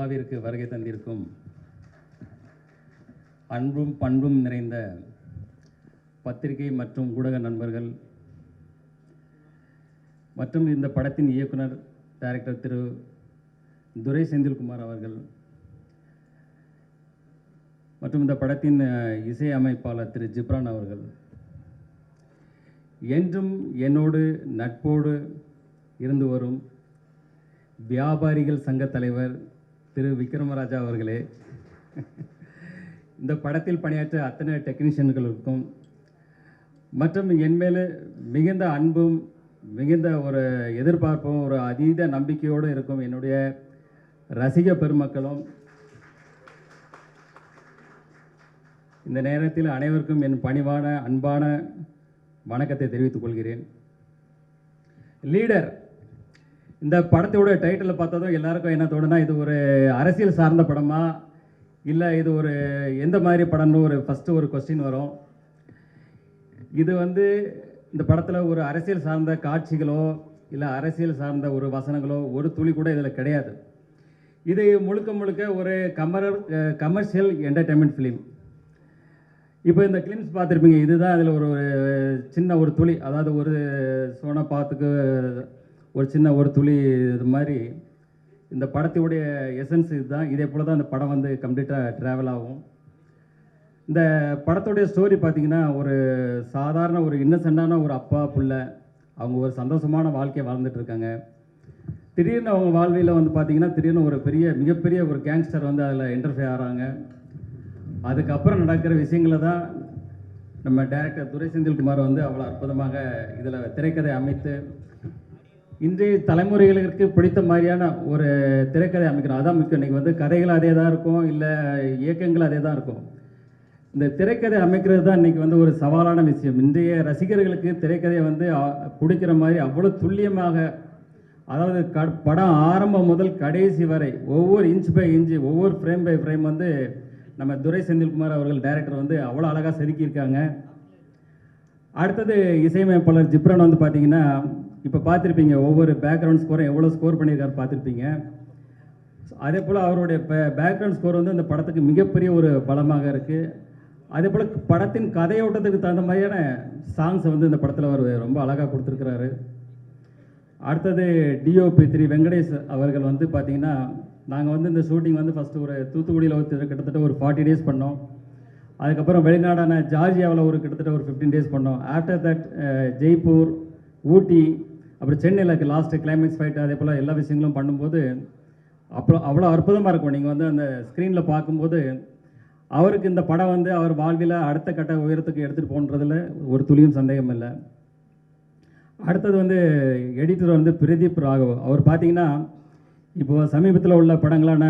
விழாவிற்கு வருகை தந்திருக்கும் அன்பும் பண்பும் நிறைந்த பத்திரிகை மற்றும் ஊடக நண்பர்கள் மற்றும் இந்த படத்தின் இயக்குனர் டைரக்டர் திரு துரை செந்தில்குமார் அவர்கள் மற்றும் இந்த படத்தின் இசை அமைப்பாளர் திரு ஜிப்ரான் அவர்கள், என்றும் என்னோடு நட்போடு இருந்து வரும் வியாபாரிகள் சங்க தலைவர் திரு விக்ரமராஜா அவர்களே, இந்த படத்தில் பணியாற்ற அத்தனை டெக்னீஷியன்களுக்கும் மற்றும் என்மேல் மிகுந்த அன்பும் மிகுந்த ஒரு எதிர்பார்ப்பும் ஒரு அதீத நம்பிக்கையோடு இருக்கும் என்னுடைய ரசிக பெருமக்களும், இந்த நேரத்தில் அனைவருக்கும் என் பணிவான அன்பான வணக்கத்தை தெரிவித்துக் கொள்கிறேன். லீடர் இந்த படத்தோட டைட்டில் பார்த்ததும் எல்லாருக்கும் என்ன தோணுனா, இது ஒரு அரசியல் சார்ந்த படமா இல்லை இது ஒரு எந்த மாதிரி படம்னு ஃபஸ்ட்டு ஒரு கொஸ்டின் வரும். இது இந்த படத்தில் ஒரு அரசியல் சார்ந்த காட்சிகளோ இல்லை அரசியல் சார்ந்த ஒரு வசனங்களோ ஒரு துளி கூட இதில் கிடையாது. இது முழுக்க முழுக்க ஒரு கமர்ஷியல் என்டர்டைன்மெண்ட் ஃபிலிம். இப்போ இந்த கிளிம்ஸ் பார்த்துருப்பீங்க, இதுதான் அதில் ஒரு சின்ன ஒரு துளி, அதாவது ஒரு சோனா பாத்துக்கு ஒரு சின்ன ஒரு துளி இது மாதிரி இந்த படத்துடைய எசன்ஸ் இதுதான். இதே போல் தான் இந்த படம் கம்ப்ளீட்டாக ட்ராவல் ஆகும். இந்த படத்துடைய ஸ்டோரி பார்த்திங்கன்னா, ஒரு சாதாரண ஒரு இன்னசென்டான ஒரு அப்பா பிள்ளை, அவங்க ஒரு சந்தோஷமான வாழ்க்கையை வாழ்ந்துட்டுருக்காங்க. திடீர்னு அவங்க வாழ்வியில் பார்த்திங்கன்னா திடீர்னு ஒரு மிகப்பெரிய ஒரு கேங்ஸ்டர் அதில் இன்டர்ஃபியர் ஆகிறாங்க. அதுக்கப்புறம் நடக்கிற விஷயங்களை தான் நம்ம டைரக்டர் துரை செந்தில்குமார் அவ்வளோ அற்புதமாக இதில் திரைக்கதை அமைத்து இன்றைய தலைமுறைகளுக்கு பிடித்த மாதிரியான ஒரு திரைக்கதை அமைக்கணும். அதான் முக்கியம். இன்றைக்கி கதைகள் அதே தான் இருக்கும், இல்லை இயக்கங்கள் அதே தான் இருக்கும். இந்த திரைக்கதை அமைக்கிறது தான் இன்றைக்கி ஒரு சவாலான விஷயம். இன்றைய ரசிகர்களுக்கு திரைக்கதையை பிடிக்கிற மாதிரி அவ்வளோ துல்லியமாக, அதாவது படம் ஆரம்பம் முதல் கடைசி வரை ஒவ்வொரு இன்ச் பை இன்ச்சு, ஒவ்வொரு ஃப்ரேம் பை ஃப்ரேம் நம்ம துரை செந்தில்குமார் அவர்கள் டைரக்டர் அவ்வளோ அழகாக செதுக்கியிருக்காங்க. அடுத்தது இசையமைப்பாளர் ஜிப்ரான் பார்த்தீங்கன்னா, இப்போ பார்த்துருப்பீங்க ஒவ்வொரு பேக்ரவுண்ட் ஸ்கோரும் எவ்வளோ ஸ்கோர் பண்ணியிருக்காரு பார்த்துருப்பீங்க. அதே போல் அவருடைய பேக்ரவுண்ட் ஸ்கோர் இந்த படத்துக்கு மிகப்பெரிய ஒரு பலமாக இருக்குது. அதே போல் படத்தின் கதையோட்டத்துக்கு தகுந்த மாதிரியான சாங்ஸை இந்த படத்தில் அவர் ரொம்ப அழகாக கொடுத்துருக்கிறாரு. அடுத்தது டிஓபி திரு வெங்கடேஷ் அவர்கள் பார்த்திங்கன்னா, நாங்கள் இந்த ஷூட்டிங் ஃபஸ்ட்டு ஒரு தூத்துக்குடியில் கிட்டத்தட்ட ஒரு 40 டேஸ் பண்ணோம். அதுக்கப்புறம் வெளிநாடான ஜார்ஜியாவில் கிட்டத்தட்ட ஒரு 15 டேஸ் பண்ணோம். ஆஃப்டர் தட் ஜெய்ப்பூர், ஊட்டி, அப்புறம் சென்னையில் லாஸ்ட்டு கிளைமேக்ஸ் ஃபைட், அதே போல் எல்லா விஷயங்களும் பண்ணும்போது அப்புறம் அவ்வளோ அற்புதமாக இருக்கும். நீங்கள் அந்த ஸ்க்ரீனில் பார்க்கும்போது அவருக்கு இந்த படம் அவர் வாழ்வில் அடுத்த கட்ட உயரத்துக்கு எடுத்துகிட்டு போன்றதில் ஒரு துளியும் சந்தேகம் இல்லை. அடுத்தது எடிட்டர் பிரதீப் ராகவ். அவர் பார்த்தீங்கன்னா, இப்போது சமீபத்தில் உள்ள படங்களான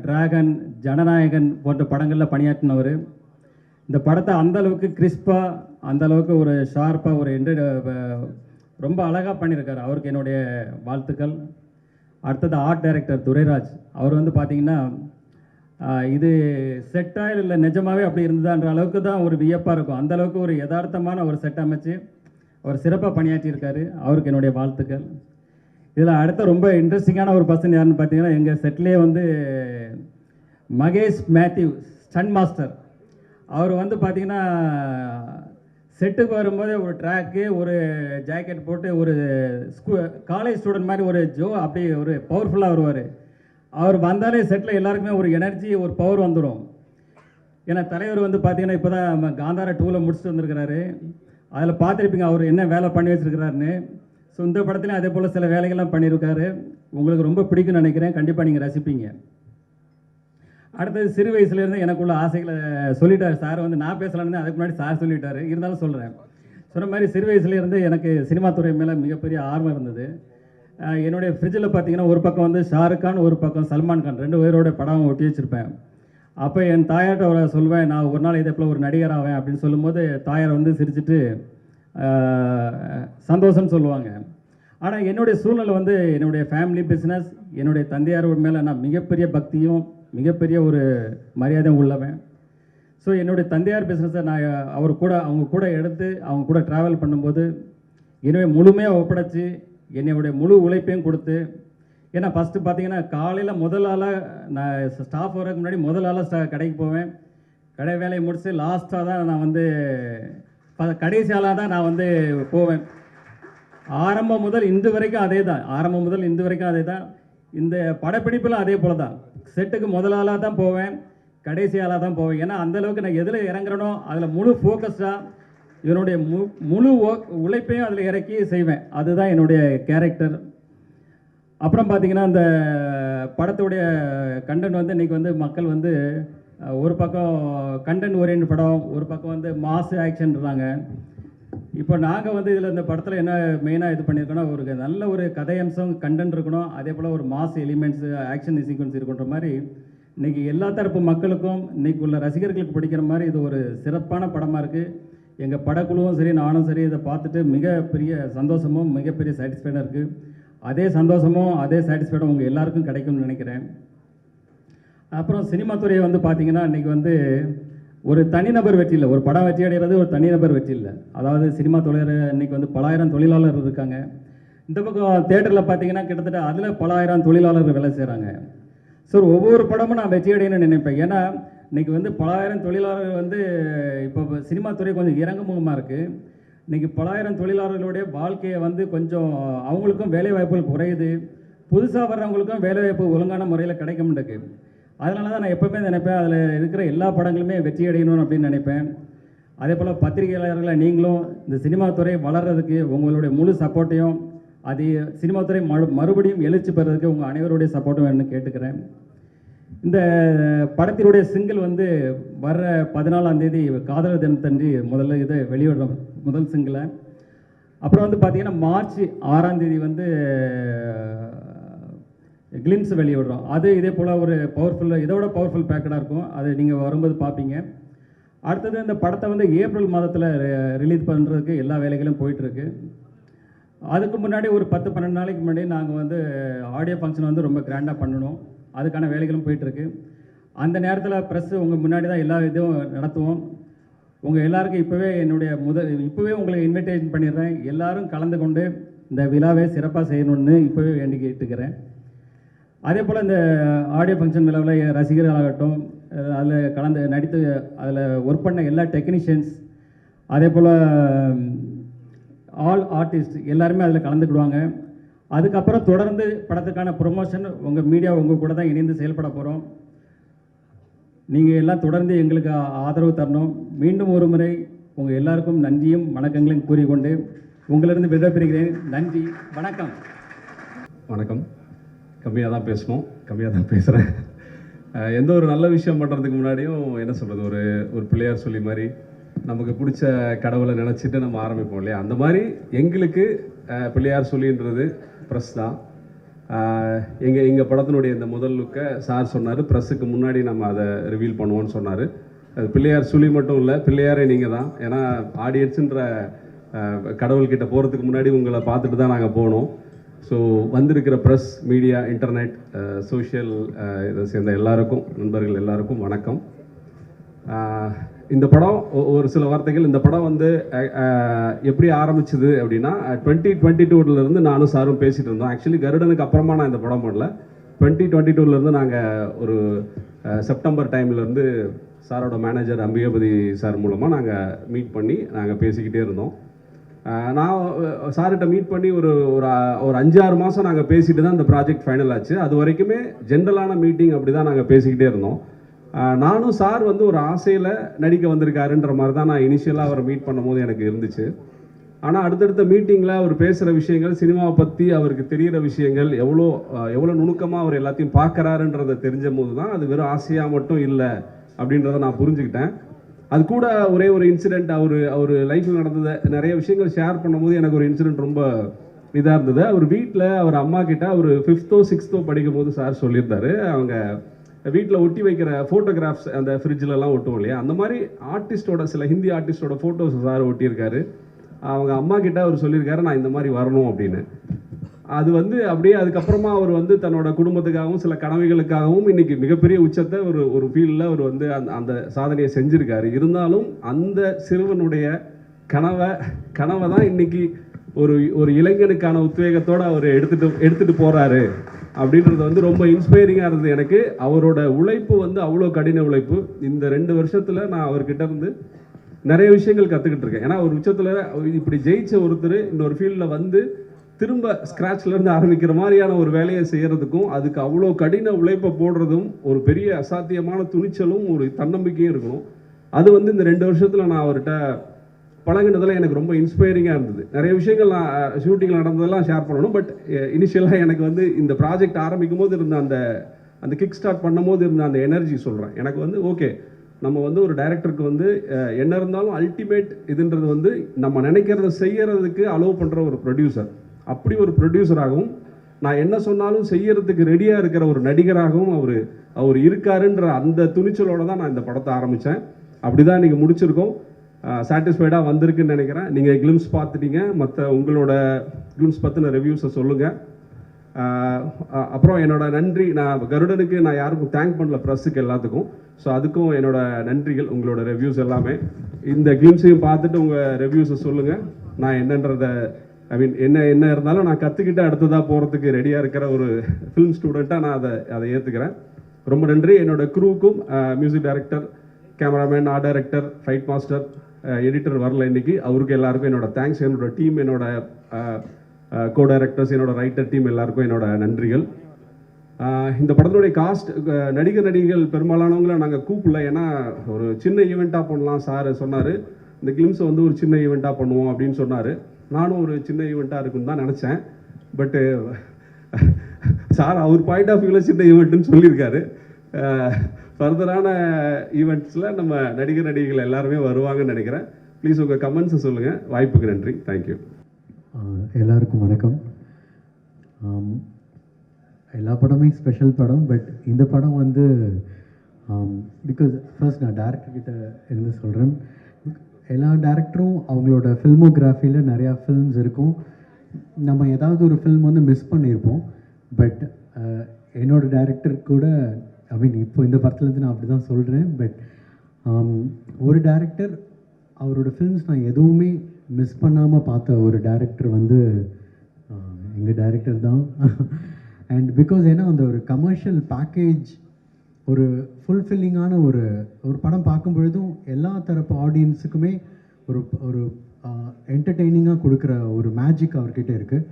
டிராகன், ஜனநாயகன் போன்ற படங்களில் பணியாற்றினவர். இந்த படத்தை அந்தளவுக்கு கிறிஸ்பாக, அந்தளவுக்கு ஒரு ஷார்ப்பாக ஒரு ரொம்ப அழகாக பண்ணியிருக்காரு. அவருக்கு என்னுடைய வாழ்த்துக்கள். அடுத்தது ஆர்ட் டைரக்டர் துரைராஜ். அவர் பார்த்தீங்கன்னா, இது செட்டாக இல்லை நிஜமாகவே அப்படி இருந்ததான்ற அளவுக்கு தான் ஒரு வியப்பாக இருக்கும். அந்தளவுக்கு ஒரு யதார்த்தமான ஒரு செட் அமைச்சு அவர் சிறப்பாக பணியாற்றியிருக்காரு. அவருக்கு என்னுடைய வாழ்த்துக்கள். இதில் அடுத்த ரொம்ப இன்ட்ரெஸ்டிங்கான ஒரு பர்சன் யாருன்னு பார்த்தீங்கன்னா, எங்கள் செட்லேயே மகேஷ் மேத்யூ, ஸ்டன் மாஸ்டர். அவர் பார்த்தீங்கன்னா, செட்டுக்கு வரும்போது ஒரு ட்ராக்கு, ஒரு ஜாக்கெட் போட்டு ஒரு காலேஜ் ஸ்டூடெண்ட் மாதிரி ஒரு அப்படியே ஒரு பவர்ஃபுல்லாக வருவார். அவர் வந்தாலே செட்டில் எல்லாருக்குமே ஒரு எனர்ஜி, ஒரு பவர் வந்துடும். ஏன்னா தலைவர் பார்த்தீங்கன்னா இப்போ தான் காந்தாரா 2ல் முடிச்சுட்டு வந்திருக்கிறாரு. அதில் பார்த்துருப்பீங்க அவர் என்ன வேலை பண்ணி வச்சுருக்கிறாருன்னு. ஸோ இந்த படத்துலையும் அதே போல் சில வேலைகள்லாம் பண்ணியிருக்காரு. உங்களுக்கு ரொம்ப பிடிக்கும்னு நினைக்கிறேன். கண்டிப்பாக நீங்கள் ரசிப்பீங்க. அடுத்தது சிறு வயசுலேருந்து எனக்குள்ள ஆசைகளை சொல்லிட்டார் சார். நான் பேசலான்னு அதுக்கு முன்னாடி சார் சொல்லிட்டார், இருந்தாலும் சொல்கிறேன். சொன்ன மாதிரி சிறு வயசுலேருந்து எனக்கு சினிமா துறை மேலே மிகப்பெரிய ஆர்வம் இருந்தது. என்னுடைய ஃப்ரிட்ஜில் பார்த்தீங்கன்னா ஒரு பக்கம் ஷாருக் கான், ஒரு பக்கம் சல்மான் கான், 2 பேரோட படம் ஒட்டி வச்சுருப்பேன். அப்போ என் தாயார்கிட்ட சொல்வேன், நான் ஒரு நாள் இதே போல் ஒரு நடிகர் ஆவேன் அப்படின்னு சொல்லும்போது தாயார் சிரிச்சுட்டு சந்தோஷம்னு சொல்லுவாங்க. ஆனால் என்னுடைய சூழ்நிலை என்னுடைய ஃபேமிலி பிஸ்னஸ், என்னுடைய தந்தையாரோட மேலே நான் மிகப்பெரிய பக்தியும் மிகப்பெரிய ஒரு மரியாதையும் உள்ளவன். ஸோ என்னுடைய தந்தையார் பிஸ்னஸை நான் அவங்க கூட எடுத்து அவங்க கூட ட்ராவல் பண்ணும்போது என்னுடைய முழுமையாக ஒப்படைச்சி என்னுடைய முழு உழைப்பையும் கொடுத்து ஏன்னா ஃபஸ்ட்டு பார்த்தீங்கன்னா காலையில் முதல் ஆளாக நான் ஸ்டாஃப் வரதுக்கு முன்னாடி முதல் ஆளாக கடைக்கு போவேன். கடை வேலையை முடிச்சு லாஸ்ட்டாக தான் நான் வந்து கடைசி ஆளாக தான் நான் வந்து போவேன். ஆரம்பம் முதல் இன்று வரைக்கும் அதே தான். இந்த படப்பிடிப்பில் அதே போல தான். செட்டுக்கு முதல் ஆளாக தான் போவேன், கடைசி ஆளாக தான் போவேன். ஏன்னா அந்தளவுக்கு நான் எதில் இறங்குறனோ அதில் முழு ஃபோக்கஸ்டாக என்னுடைய முழு உழைப்பையும் அதில் இறக்கி செய்வேன். அதுதான் என்னுடைய கேரக்டர். அப்புறம் பார்த்தீங்கன்னா இந்த படத்துடைய கண்டென்ட் வந்து இன்றைக்கி வந்து மக்கள் வந்து ஒரு பக்கம் கண்டென்ட் ஓரியன்ட் படம், ஒரு பக்கம் வந்து மாஸ் ஆக்ஷன்றாங்க. இப்போ நாங்கள் வந்து இதில் இந்த படத்தில் என்ன மெயினாக இது பண்ணியிருக்கோன்னா, ஒரு நல்ல ஒரு கதையம்சம் கண்டென்ட் இருக்கணும், அதே போல் ஒரு மாஸ் எலிமெண்ட்ஸு ஆக்ஷன் சீக்வன்ஸ் இருக்குன்ற மாதிரி இன்றைக்கி எல்லா தரப்பு மக்களுக்கும் இன்றைக்கி உள்ள ரசிகர்களுக்கு பிடிக்கிற மாதிரி இது ஒரு சிறப்பான படமாக இருக்குது. எங்கள் படக்குழுவும் சரி, நானும் சரி, இதை பார்த்துட்டு மிகப்பெரிய சந்தோஷமும் மிகப்பெரிய சாட்டிஸ்ஃபைடாக இருக்குது. அதே சந்தோஷமும் அதே சாட்டிஸ்ஃபைடும் உங்கள் எல்லாருக்கும் கிடைக்கும்னு நினைக்கிறேன். அப்புறம் சினிமா துறையை வந்து பார்த்திங்கன்னா இன்றைக்கி வந்து ஒரு தனிநபர் வெற்றி இல்லை, ஒரு படம் வெற்றி அடைகிறது ஒரு தனிநபர் வெற்றி இல்லை. அதாவது சினிமா துறையில் இன்றைக்கி வந்து பல ஆயிரம் தொழிலாளர்கள் இருக்காங்க. இந்த பக்கம் தேட்டரில் பார்த்தீங்கன்னா கிட்டத்தட்ட அதில் பல ஆயிரம் தொழிலாளர்கள் வேலை செய்கிறாங்க. ஸோ ஒவ்வொரு படமும் நான் வெற்றி அடையணும்னு நினைப்பேன். ஏன்னா இன்றைக்கி வந்து பல ஆயிரம் தொழிலாளர்கள் வந்து இப்போ சினிமா துறை கொஞ்சம் இறங்குமுகமாக இருக்குது. இன்றைக்கி பல ஆயிரம் தொழிலாளர்களுடைய வாழ்க்கையை வந்து கொஞ்சம் அவங்களுக்கும் வேலைவாய்ப்புகள் குறையுது, புதுசாக வர்றவங்களுக்கும் வேலைவாய்ப்பு ஒழுங்கான முறையில் கிடைக்க மாட்டேங்குது. அதனால தான் நான் எப்போவுமே நினைப்பேன் அதில் இருக்கிற எல்லா படங்களுமே வெற்றி அடையணும் அப்படின்னு நினைப்பேன். அதே போல் பத்திரிகையாளர்களை நீங்களும் இந்த சினிமா துறை வளர்கிறதுக்கு உங்களுடைய முழு சப்போர்ட்டையும், அது சினிமா துறை மறுபடியும் எழுச்சி பெறதுக்கு உங்கள் அனைவருடைய சப்போர்ட்டும் வேணும்னு கேட்டுக்கிறேன். இந்த படத்தினுடைய சிங்கிள் வந்து வர்ற 14ஆம் தேதி காதலர் தினத்தன்றி முதல்ல இதை வெளியிடுறோம், முதல் சிங்கிளை. அப்புறம் வந்து பார்த்திங்கன்னா மார்ச் 6ஆம் தேதி வந்து கிளிம்ஸ் வெளியிடுறோம். அது இதே போல் ஒரு இதோட பவர்ஃபுல் பேக்கடாக இருக்கும். அது நீங்கள் வரும்போது பார்ப்பீங்க. அடுத்தது இந்த படத்தை வந்து ஏப்ரல் மாதத்தில் ரிலீஸ் பண்ணுறதுக்கு எல்லா வேலைகளும் போயிட்டுருக்கு. அதுக்கு முன்னாடி ஒரு 10-12 நாளைக்கு முன்னாடி நாங்கள் வந்து ஆடியோ ஃபங்க்ஷன் வந்து ரொம்ப கிராண்டாக பண்ணணும். அதுக்கான வேலைகளும் போயிட்டுருக்கு. அந்த நேரத்தில் ப்ரெஸ்ஸு உங்கள் முன்னாடி தான் எல்லா இதுவும் நடத்துவோம். உங்கள் எல்லாருக்கும் இப்போவே உங்களுக்கு இன்விடேஷன் பண்ணிடுறேன். எல்லோரும் கலந்து கொண்டு இந்த விழாவை சிறப்பாக செய்யணும்னு இப்போவே வேண்டி கேட்டுக்கிறேன். அதே போல் இந்த ஆடியோ ஃபங்க்ஷன் விழாவில் ரசிகர்களாகட்டும், அதில் நடித்து அதில் ஒர்க் பண்ண எல்லா டெக்னீஷியன்ஸ், அதே போல் ஆல் ஆர்டிஸ்ட் எல்லாருமே அதில் கலந்துக்கிடுவாங்க. அதுக்கப்புறம் தொடர்ந்து படத்துக்கான ப்ரொமோஷன் உங்கள் மீடியா உங்கள் கூட தான் இணைந்து செயல்பட போகிறோம். நீங்கள் எல்லாம் தொடர்ந்து எங்களுக்கு ஆதரவு தரணும். மீண்டும் ஒரு முறை உங்கள் எல்லாருக்கும் நன்றியும் வணக்கங்களையும் கூறிக்கொண்டு உங்களிருந்து விடைபெறுகிறேன். நன்றி, வணக்கம். வணக்கம். கம்மியாக தான் பேசணும், கம்மியாக தான் பேசுகிறேன். எந்த ஒரு நல்ல விஷயம் பண்ணுறதுக்கு முன்னாடியும் என்ன சொல்கிறது, ஒரு பிள்ளையார் சொல்லி மாதிரி நமக்கு பிடிச்ச கடவுளை நினச்சிட்டு நம்ம ஆரம்பிப்போம் இல்லையா? அந்த மாதிரி எங்களுக்கு பிள்ளையார் சொல்லின்றது ப்ரெஸ் தான். எங்கள் படத்தினுடைய இந்த முதல் லுக்கை சார் சொன்னார், ப்ரெஸ்ஸுக்கு முன்னாடி நம்ம அதை ரிவீல் பண்ணுவோன்னு சொன்னார். அது பிள்ளையார் சொல்லி மட்டும் இல்லை, பிள்ளையாரே நீங்கள் தான். ஏன்னா ஆடியன்ஸுன்ற கடவுள்கிட்ட போகிறதுக்கு முன்னாடி உங்களை பார்த்துட்டு தான் நாங்கள் போனோம். ஸோ வந்திருக்கிற ப்ரெஸ், மீடியா, இன்டர்நெட், சோஷியல் இதை சேர்ந்த எல்லாருக்கும், நண்பர்கள் எல்லாருக்கும் வணக்கம். இந்த படம் ஒரு சில வார்த்தைகள். இந்த படம் வந்து எப்படி ஆரம்பிச்சது அப்படின்னா 2022 நானும் சாரும் பேசிகிட்டு இருந்தோம். ஆக்சுவலி கருடனுக்கு அப்புறமா நான் இந்த படம் பண்ணல. 2022 நாங்கள் ஒரு செப்டம்பர் டைம்லேருந்து சாரோட மேனேஜர் அம்பிகாபதி சார் மூலமாக நாங்கள் மீட் பண்ணி நாங்கள் பேசிக்கிட்டே இருந்தோம். நான் சார்கிட்ட மீட் பண்ணி ஒரு 5-6 மாதம் நாங்கள் பேசிட்டு தான் இந்த ப்ராஜெக்ட் ஃபைனல் ஆச்சு. அது வரைக்குமே ஜென்ரலான மீட்டிங் அப்படி தான் நாங்கள் பேசிக்கிட்டே இருந்தோம். நானும் சார் வந்து ஒரு ஆசையில் நடிக்க வந்திருக்காருன்ற மாதிரி தான் நான் இனிஷியலாக அவரை மீட் பண்ணும்போது எனக்கு இருந்துச்சு. ஆனால் அடுத்தடுத்த மீட்டிங்கில் அவர் பேசுகிற விஷயங்கள், சினிமாவை பற்றி அவருக்கு தெரிகிற விஷயங்கள், எவ்வளோ நுணுக்கமாக அவர் எல்லாத்தையும் பார்க்குறாருன்றதை தெரிஞ்ச போது தான் அது வெறும் ஆசையாக மட்டும் இல்லை அப்படின்றத நான் புரிஞ்சுக்கிட்டேன். அது கூட ஒரே ஒரு இன்சிடெண்ட், அவர் லைஃப்பில் நடந்ததை நிறைய விஷயங்கள் ஷேர் பண்ணும்போது எனக்கு ஒரு இன்சிடெண்ட் ரொம்ப இதாக இருந்தது. அவர் வீட்டில் அவர் அம்மா கிட்ட ஒரு 5th 6th படிக்கும் போது சார் சொல்லியிருந்தாரு, அவங்க வீட்டில் ஒட்டி வைக்கிற ஃபோட்டோகிராஃப்ஸ் அந்த ஃப்ரிட்ஜிலலாம் ஒட்டுவோம் இல்லையா, அந்த மாதிரி ஆர்டிஸ்டோட, சில ஹிந்தி ஆர்டிஸ்டோட ஃபோட்டோஸ் சார் ஒட்டியிருக்காரு. அவங்க அம்மா கிட்ட அவர் சொல்லியிருக்காரு, நான் இந்த மாதிரி வரணும் அப்படின்னு. அது வந்து அப்படியே அதுக்கப்புறமா அவர் வந்து தன்னோட குடும்பத்துக்காகவும் சில கனவுகளுக்காகவும் இன்னைக்கு மிகப்பெரிய உச்சத்தை ஒரு ஃபீல்டில் அவர் வந்து அந்த சாதனையை செஞ்சுருக்காரு. இருந்தாலும் அந்த சிறுவனுடைய கனவை தான் இன்னைக்கு ஒரு இளைஞனுக்கான உத்வேகத்தோடு அவர் எடுத்துகிட்டு போகிறாரு அப்படின்றது வந்து ரொம்ப இன்ஸ்பைரிங்காக இருந்தது எனக்கு. அவரோட உழைப்பு வந்து அவ்வளோ கடின உழைப்பு. இந்த 2 வருஷத்தில் நான் அவர்கிட்ட இருந்து நிறைய விஷயங்கள் கற்றுக்கிட்டு இருக்கேன். ஏன்னா ஒரு உச்சத்தில் இப்படி ஜெயிச்ச ஒருத்தர் இன்னொரு ஃபீல்டில் வந்து திரும்ப ஸ்க்ராட்ச்லேருந்து ஆரம்பிக்கிற மாதிரியான ஒரு வேலையை செய்கிறதுக்கும் அதுக்கு அவ்வளோ கடின உழைப்பை போடுறதும் ஒரு பெரிய அசாத்தியமான துணிச்சலும் ஒரு தன்னம்பிக்கையும் இருக்கணும். அது வந்து இந்த 2 வருஷத்தில் நான் அவர்கிட்ட பழகினதில் எனக்கு ரொம்ப இன்ஸ்பைரிங்காக இருந்தது. நிறைய விஷயங்கள் நான் ஷூட்டிங்கில் நடந்ததெல்லாம் ஷேர் பண்ணணும். பட் இனிஷியலாக எனக்கு வந்து இந்த ப்ராஜெக்ட் ஆரம்பிக்கும் போது இருந்த அந்த கிக் ஸ்டார்ட் பண்ணும் போது இருந்த அந்த எனர்ஜி சொல்கிறேன். எனக்கு வந்து ஓகே, நம்ம வந்து ஒரு டைரக்டருக்கு வந்து என்ன இருந்தாலும் அல்டிமேட் இதுன்றது வந்து நம்ம நினைக்கிறத செய்யறதுக்கு அலோவ் பண்ணுற ஒரு ப்ரொடியூசர். அப்படி ஒரு ப்ரொடியூசராகவும் நான் என்ன சொன்னாலும் செய்யறதுக்கு ரெடியாக இருக்கிற ஒரு நடிகராகவும் அவர் இருக்காருன்ற அந்த துணிச்சலோடு தான் நான் இந்த படத்தை ஆரம்பித்தேன். அப்படி தான் இன்றைக்கி முடிச்சிருக்கோம். சாட்டிஸ்ஃபைடாக வந்திருக்குன்னு நினைக்கிறேன். நீங்கள் கிளிம்ஸ் பார்த்துட்டீங்க. மற்ற உங்களோட கிளிம்ஸ் பற்றின ரிவ்யூஸை சொல்லுங்கள். அப்புறம் என்னோட நன்றி, நான் கருடனுக்கு நான் யாருக்கும் தேங்க் பண்ணல, ப்ரெஸ்ஸுக்கு எல்லாத்துக்கும். ஸோ அதுக்கும் என்னோட நன்றிகள். உங்களோட ரிவ்யூஸ் எல்லாமே இந்த கிளிம்ஸையும் பார்த்துட்டு உங்கள் ரிவ்யூஸை சொல்லுங்கள். நான் என்னன்றதை என்ன இருந்தாலும் நான் கற்றுக்கிட்டு அடுத்ததாக போகிறதுக்கு ரெடியாக இருக்கிற ஒரு ஃபிலிம் ஸ்டூடெண்ட்டாக நான் அதை ஏற்றுக்கிறேன். ரொம்ப நன்றி. என்னோட க்ரூவுக்கும், music director, cameraman, art director, fight master, editor வரல இன்னைக்கு, அவருக்கு எல்லாருக்கும் என்னோட தேங்க்ஸ். என்னோட டீம், என்னோட கோ டைரக்டர்ஸ், என்னோட ரைட்டர் டீம் எல்லாருக்கும் என்னோட நன்றிகள். இந்த படத்தினுடைய காஸ்ட், நடிகர்கள் பெரும்பாலானவங்களை நாங்கள் கூப்பிடல. ஏன்னா ஒரு சின்ன ஈவெண்ட்டாக பண்ணலாம் சார் சொன்னார். இந்த கிளிம்ஸை வந்து ஒரு சின்ன ஈவெண்ட்டாக பண்ணுவோம் அப்படின்னு சொன்னார். நானும் ஒரு சின்ன ஈவெண்ட்டாக இருக்குன்னு தான் நினச்சேன். பட்டு சார் அவர் பாயிண்ட் ஆஃப் வியூவில் சின்ன ஈவெண்ட்டுன்னு சொல்லியிருக்காரு. ஃபர்தரான ஈவெண்ட்ஸில் நம்ம நடிகர்கள் எல்லாருமே வருவாங்கன்னு நினைக்கிறேன். ப்ளீஸ் உங்கள் கமெண்ட்ஸை சொல்லுங்கள். வாய்ப்புக்கு நன்றி. தேங்க்யூ. எல்லாருக்கும் வணக்கம். எல்லா படமே ஸ்பெஷல் படம். பட் இந்த படம் வந்து பிகாஸ் ஃபர்ஸ்ட் நான் டேரக்டர்கிட்ட இருந்து சொல்கிறேன். எல்லா டேரக்டரும் அவங்களோட ஃபில்மோகிராஃபியில் நிறையா ஃபில்ம்ஸ் இருக்கும். நம்ம ஏதாவது ஒரு ஃபில்ம் வந்து மிஸ் பண்ணியிருப்போம். பட் என்னோடய டேரக்டர் கூட இப்போ இந்த படத்துலேருந்து நான் அப்படி தான் சொல்கிறேன். பட் ஒரு டேரக்டர் அவரோட ஃபில்ம்ஸ் நான் எதுவுமே மிஸ் பண்ணாமல் பார்த்த ஒரு டேரக்டர் வந்து எங்கள் டேரக்டர் தான். அண்ட் பிகாஸ் ஏன்னா அந்த ஒரு கமர்ஷியல் பேக்கேஜ், ஒரு ஃபுல்ஃபில்லிங்கான ஒரு படம் பார்க்கும் பொழுதும் எல்லா தரப்பு ஆடியன்ஸுக்குமே ஒரு என்டர்டெய்னிங்காக கொடுக்குற ஒரு மேஜிக் அவர்கிட்ட இருக்குது.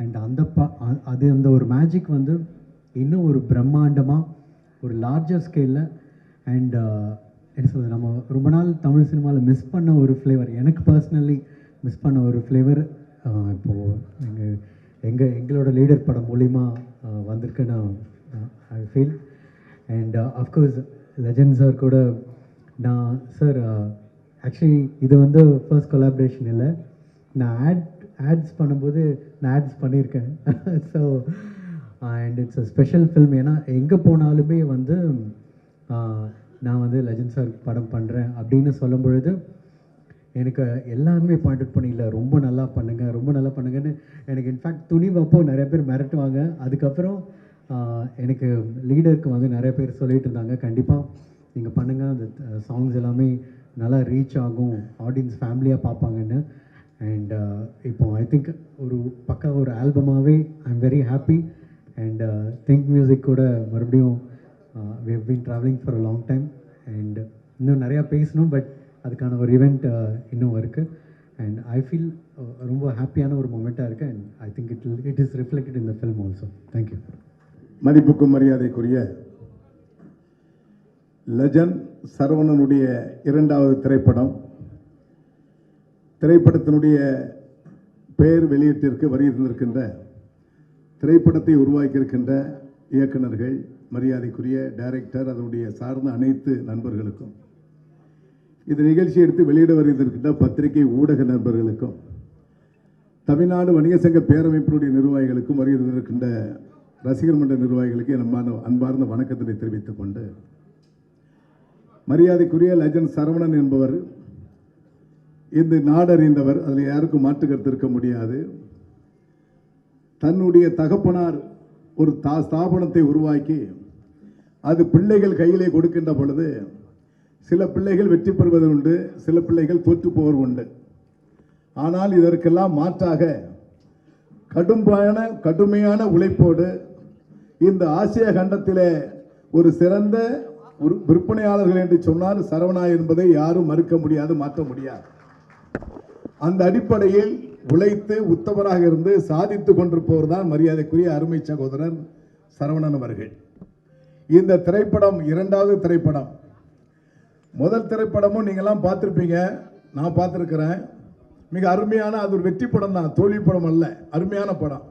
அண்ட் அந்த ஒரு மேஜிக் வந்து இன்னும் ஒரு பிரம்மாண்டமாக ஒரு லார்ஜர் ஸ்கேலில் அண்ட் என்ன சொல்கிறது, நம்ம ரொம்ப நாள் தமிழ் சினிமாவில் மிஸ் பண்ண ஒரு ஃப்ளேவர், எனக்கு பர்சனலி மிஸ் பண்ண ஒரு ஃப்ளேவர் இப்போது எங்களோட லீடர் படம் மூலிமா வந்திருக்குன்னு I feel. And of course legend sir கூட நான் சார் ஆக்சுவலி இது வந்து ஃபர்ஸ்ட் கொலாபரேஷன் இல்லை. நான் ஆட்ஸ் பண்ணும்போது நான் ஆட்ஸ் பண்ணியிருக்கேன். So and it's a special film. ஏன்னா எங்கே போனாலுமே வந்து நான் வந்து லெஜண்ட் சார் படம் பண்ணுறேன் அப்படின்னு சொல்லும் பொழுது எனக்கு எல்லாருமே பாயிண்ட் அவுட் பண்ணி, இல்லை ரொம்ப நல்லா பண்ணுங்கன்னு எனக்கு இன்ஃபேக்ட் துணிவப்போ நிறைய பேர் மிரட்டுவாங்க. அதுக்கப்புறம் எனக்கு லீடருக்கு வந்து நிறைய பேர் சொல்லிட்டு இருந்தாங்க, கண்டிப்பாக நீங்கள் பண்ணுங்கள், அந்த சாங்ஸ் எல்லாமே நல்லா ரீச் ஆகும், ஆடியன்ஸ் ஃபேமிலியாக பார்ப்பாங்கன்னு. அண்ட் இப்போ ஐ திங்க் ஒரு ஆல்பமாகவே I am very happy. And think music கூட மறுபடியும் we have been traveling for a long time and இன்னும் நிறையா பேசணும். பட் அதுக்கான ஒரு ஈவெண்ட் இன்னும் இருக்குது. அண்ட் ஐ ஃபீல் ரொம்ப ஹாப்பியான ஒரு மொமெண்ட்டாக இருக்குது. And I think it is reflected in the film also. Thank you. மதிப்புக்கும் மரியாதைக்குரிய லெஜண்ட் சரவணனுடைய 2வது திரைப்படத்தினுடைய பெயர் வெளியீட்டிற்கு வருகின்றிருக்கின்ற, திரைப்படத்தை உருவாக்கியிருக்கின்ற இயக்குநர்கள், மரியாதைக்குரிய டைரக்டர், அதனுடைய சார்ந்த அனைத்து நண்பர்களுக்கும், இந்த நிகழ்ச்சியை எடுத்து வெளியிட வருகின்ற பத்திரிகை ஊடக நண்பர்களுக்கும், தமிழ்நாடு வணிக சங்க பேரமைப்பினுடைய நிர்வாகிகளுக்கும், வருகின்ற ரசிகர் மன்ற நிர்வாகிகளுக்கு என் அன்பார்ந்த வணக்கத்தினை தெரிவித்துக் கொண்டு, மரியாதைக்குரிய லெஜண்ட் சரவணன் என்பவர் இந்த நாடறிந்தவர், அதில் யாருக்கும் மாற்று கருத்து இருக்க முடியாது. தன்னுடைய தகப்பனார் ஒரு ஸ்தாபனத்தை உருவாக்கி அது பிள்ளைகள் கையிலே கொடுக்கின்ற பொழுது சில பிள்ளைகள் வெற்றி பெறுவது உண்டு, சில பிள்ளைகள் தோற்று போவது உண்டு. ஆனால் இதற்கெல்லாம் மாற்றாக கடுமையான உழைப்போடு இந்த ஆசிய கண்டத்திலே ஒரு சிறந்த ஒரு விற்பனையாளர்கள் என்று சொன்னால் சரவணா என்பதை யாரும் மறுக்க முடியாது, மாற்ற முடியாது. அந்த அடிப்படையில் உழைத்து உத்தமராக இருந்து சாதித்துக் கொண்டிருப்பவர் தான் மரியாதைக்குரிய அருமை சகோதரர் சரவணன் அவர்கள். இந்த திரைப்படம் இரண்டாவது திரைப்படம். முதல் திரைப்படமும் நீங்கள்லாம் பார்த்துருப்பீங்க, நான் பார்த்துருக்கிறேன். மிக அருமையான, அது ஒரு வெற்றி படம் தான், தோல்வி படம் அல்ல, அருமையான படம்.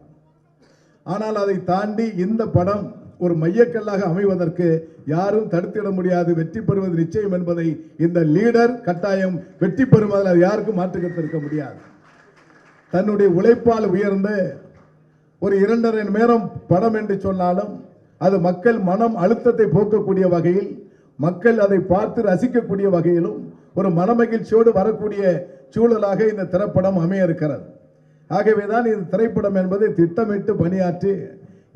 ஆனால் அதை தாண்டி இந்த படம் ஒரு மையக்கல்லாக அமைவதற்கு யாரும் தடுத்திட முடியாது. வெற்றி பெறுவது நிச்சயம் என்பதை இந்த லீடர் கட்டாயம் வெற்றி பெறுவதில் யாருக்கும் மாற்றுக்கருத்து இருக்க முடியாது. தன்னுடைய உழைப்பால் உயர்ந்து ஒரு 2.5 மணி நேரம் படம் என்று சொன்னாலும் அது மக்கள் மனம் அழுத்தத்தை போக்கக்கூடிய வகையில், மக்கள் அதை பார்த்து ரசிக்கக்கூடிய வகையிலும் ஒரு மனமகிழ்ச்சியோடு வரக்கூடிய சூழலாக இந்த திரைப்படம் அமைய இருக்கிறது. ஆகவேதான் இந்த திரைப்படம் என்பது திட்டமிட்டு பணியாற்றி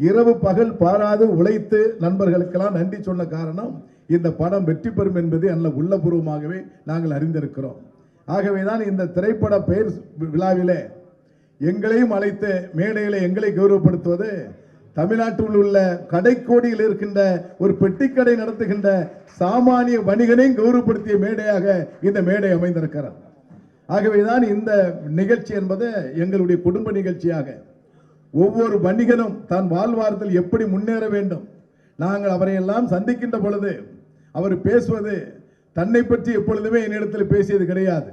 இரவு பகல் பாராது உழைத்து நண்பர்களுக்கெல்லாம் நன்றி சொன்ன காரணம் இந்த படம் வெற்றி பெறும் என்பதை நல்ல உள்ளபூர்வமாகவே நாங்கள் அறிந்திருக்கிறோம். ஆகவேதான் இந்த திரைப்பட பெயர் விழாவிலே எங்களையும் அழைத்து மேடையில் எங்களை கௌரவப்படுத்துவது தமிழ்நாட்டில் உள்ள கடைக்கோடியில் இருக்கின்ற ஒரு பெட்டிக்கடை நடத்துகின்ற சாமானிய வணிகனையும் கௌரவப்படுத்திய மேடையாக இந்த மேடை அமைந்திருக்கிறது. ஆகவேதான் இந்த நிகழ்ச்சி என்பது எங்களுடைய குடும்ப நிகழ்ச்சியாக ஒவ்வொரு வணிகனும் தான் வாழ்வாரத்தில் எப்படி முன்னேற வேண்டும். நாங்கள் அவரையெல்லாம் சந்திக்கின்ற பொழுது அவர் பேசுவது தன்னை பற்றி எப்பொழுதுமே என்னிடத்தில் பேசியது கிடையாது.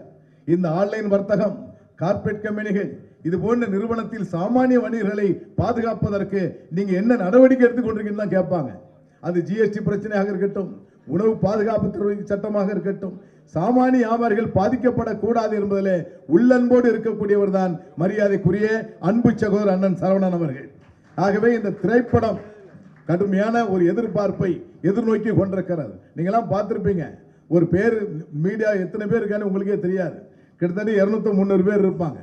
இந்த ஆன்லைன் வர்த்தகம், கார்ப்பரேட் கம்பெனிகள், இது போன்ற நிறுவனத்தில் சாமானிய வணிகர்களை பாதுகாப்பதற்கு நீங்க என்ன நடவடிக்கை எடுத்துக்கொண்டிருக்கீங்கன்னு தான் கேட்பாங்க. அது ஜிஎஸ்டி பிரச்சனையாக இருக்கட்டும், உணவு பாதுகாப்பு துறை சட்டமாக இருக்கட்டும், சாமானிய வியாபாரிகள் பாதிக்கப்படக்கூடாது என்பதிலே உள்ளன்போடு இருக்கக்கூடியவர் தான் மரியாதைக்குரிய அன்பு சகோதரர் அண்ணன் சரவணன் அவர்கள். ஆகவே இந்த திரைப்படம் கடுமையான ஒரு எதிர்பார்ப்பை எதிர்நோக்கி கொண்டிருக்கிறது. நீங்களாம் பார்த்துருப்பீங்க, ஒரு பேர் மீடியா எத்தனை பேர் இருக்கான்னு உங்களுக்கே தெரியாது, கிட்டத்தட்ட 200-300 பேர் இருப்பாங்க.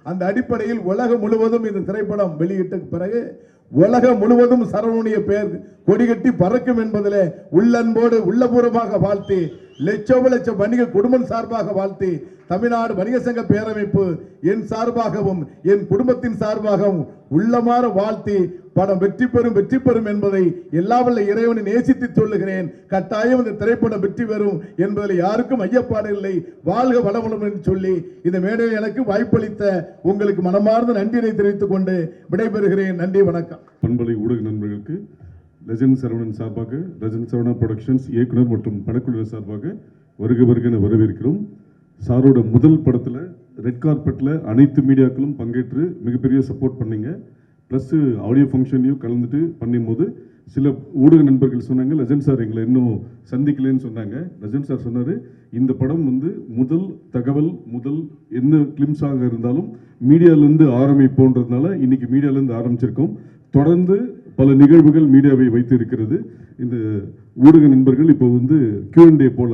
அந்த அடிப்படையில் உலகம் முழுவதும் இந்த திரைப்படம் வெளியிட்ட பிறகு உலகம் முழுவதும் சரவணுடைய பெயர் கொடிகட்டி பறக்கும் என்பதிலே உள்ளன்போடு உள்ளபூர்வமாக வாழ்த்தி, லட்ச வணிக குடும்பம் சார்பாக வாழ்த்தி, தமிழ்நாடு வணிக சங்க பேரமைப்பு என் சார்பாகவும் என் குடும்பத்தின் சார்பாகவும் உள்ளமாற வாழ்த்தி படம் வெற்றி பெறும் என்பதை எல்லாவல்ல இறைவனை நேசித்து சொல்லுகிறேன். கட்டாயம் இந்த திரைப்படம் வெற்றி பெறும் என்பதில் யாருக்கும் ஐயப்பாடு இல்லை. வாழ்க வளமுடன் என்று சொல்லி இந்த மேடையில் எனக்கு வாய்ப்பளித்த உங்களுக்கு மனமார்ந்த நன்றியை தெரிவித்துக் கொண்டு விடைபெறுகிறேன். நன்றி, வணக்கம். பண்பலை ஊடக நண்பர்களுக்கு லெஜண்ட் சரவணன் சார்பாக, லெஜண்ட் சரவணா ப்ரொடக்ஷன்ஸ் இயக்குனர் மற்றும் படக்குழுவினர் சார்பாக வருக என வரவேற்கிறோம். சாரோட முதல் படத்தில் ரெட் கார்பெட்டில் அனைத்து மீடியாக்களும் பங்கேற்று மிகப்பெரிய சப்போர்ட் பண்ணீங்க. ப்ளஸ் ஆடியோ ஃபங்க்ஷன்லையும் கலந்துட்டு பண்ணும்போது சில ஊடக நண்பர்கள் சொன்னாங்க, லெஜண்ட் சார் எங்களை இன்னும் சந்திக்கலன்னு சொன்னாங்க. லெஜண்ட் சார் சொன்னார், இந்த படம் முதல் தகவல் என்ன கிளிம்ஸாக இருந்தாலும் மீடியாவிலேருந்து ஆரம்பிப்போன்றதுனால இன்னைக்கு மீடியாவிலேருந்து ஆரம்பிச்சிருக்கோம். தொடர்ந்து பல நிகழ்வுகள் மீடியாவை வைத்து இருக்கிறது. இந்த ஊடக நண்பர்கள் இப்போ Q&A போல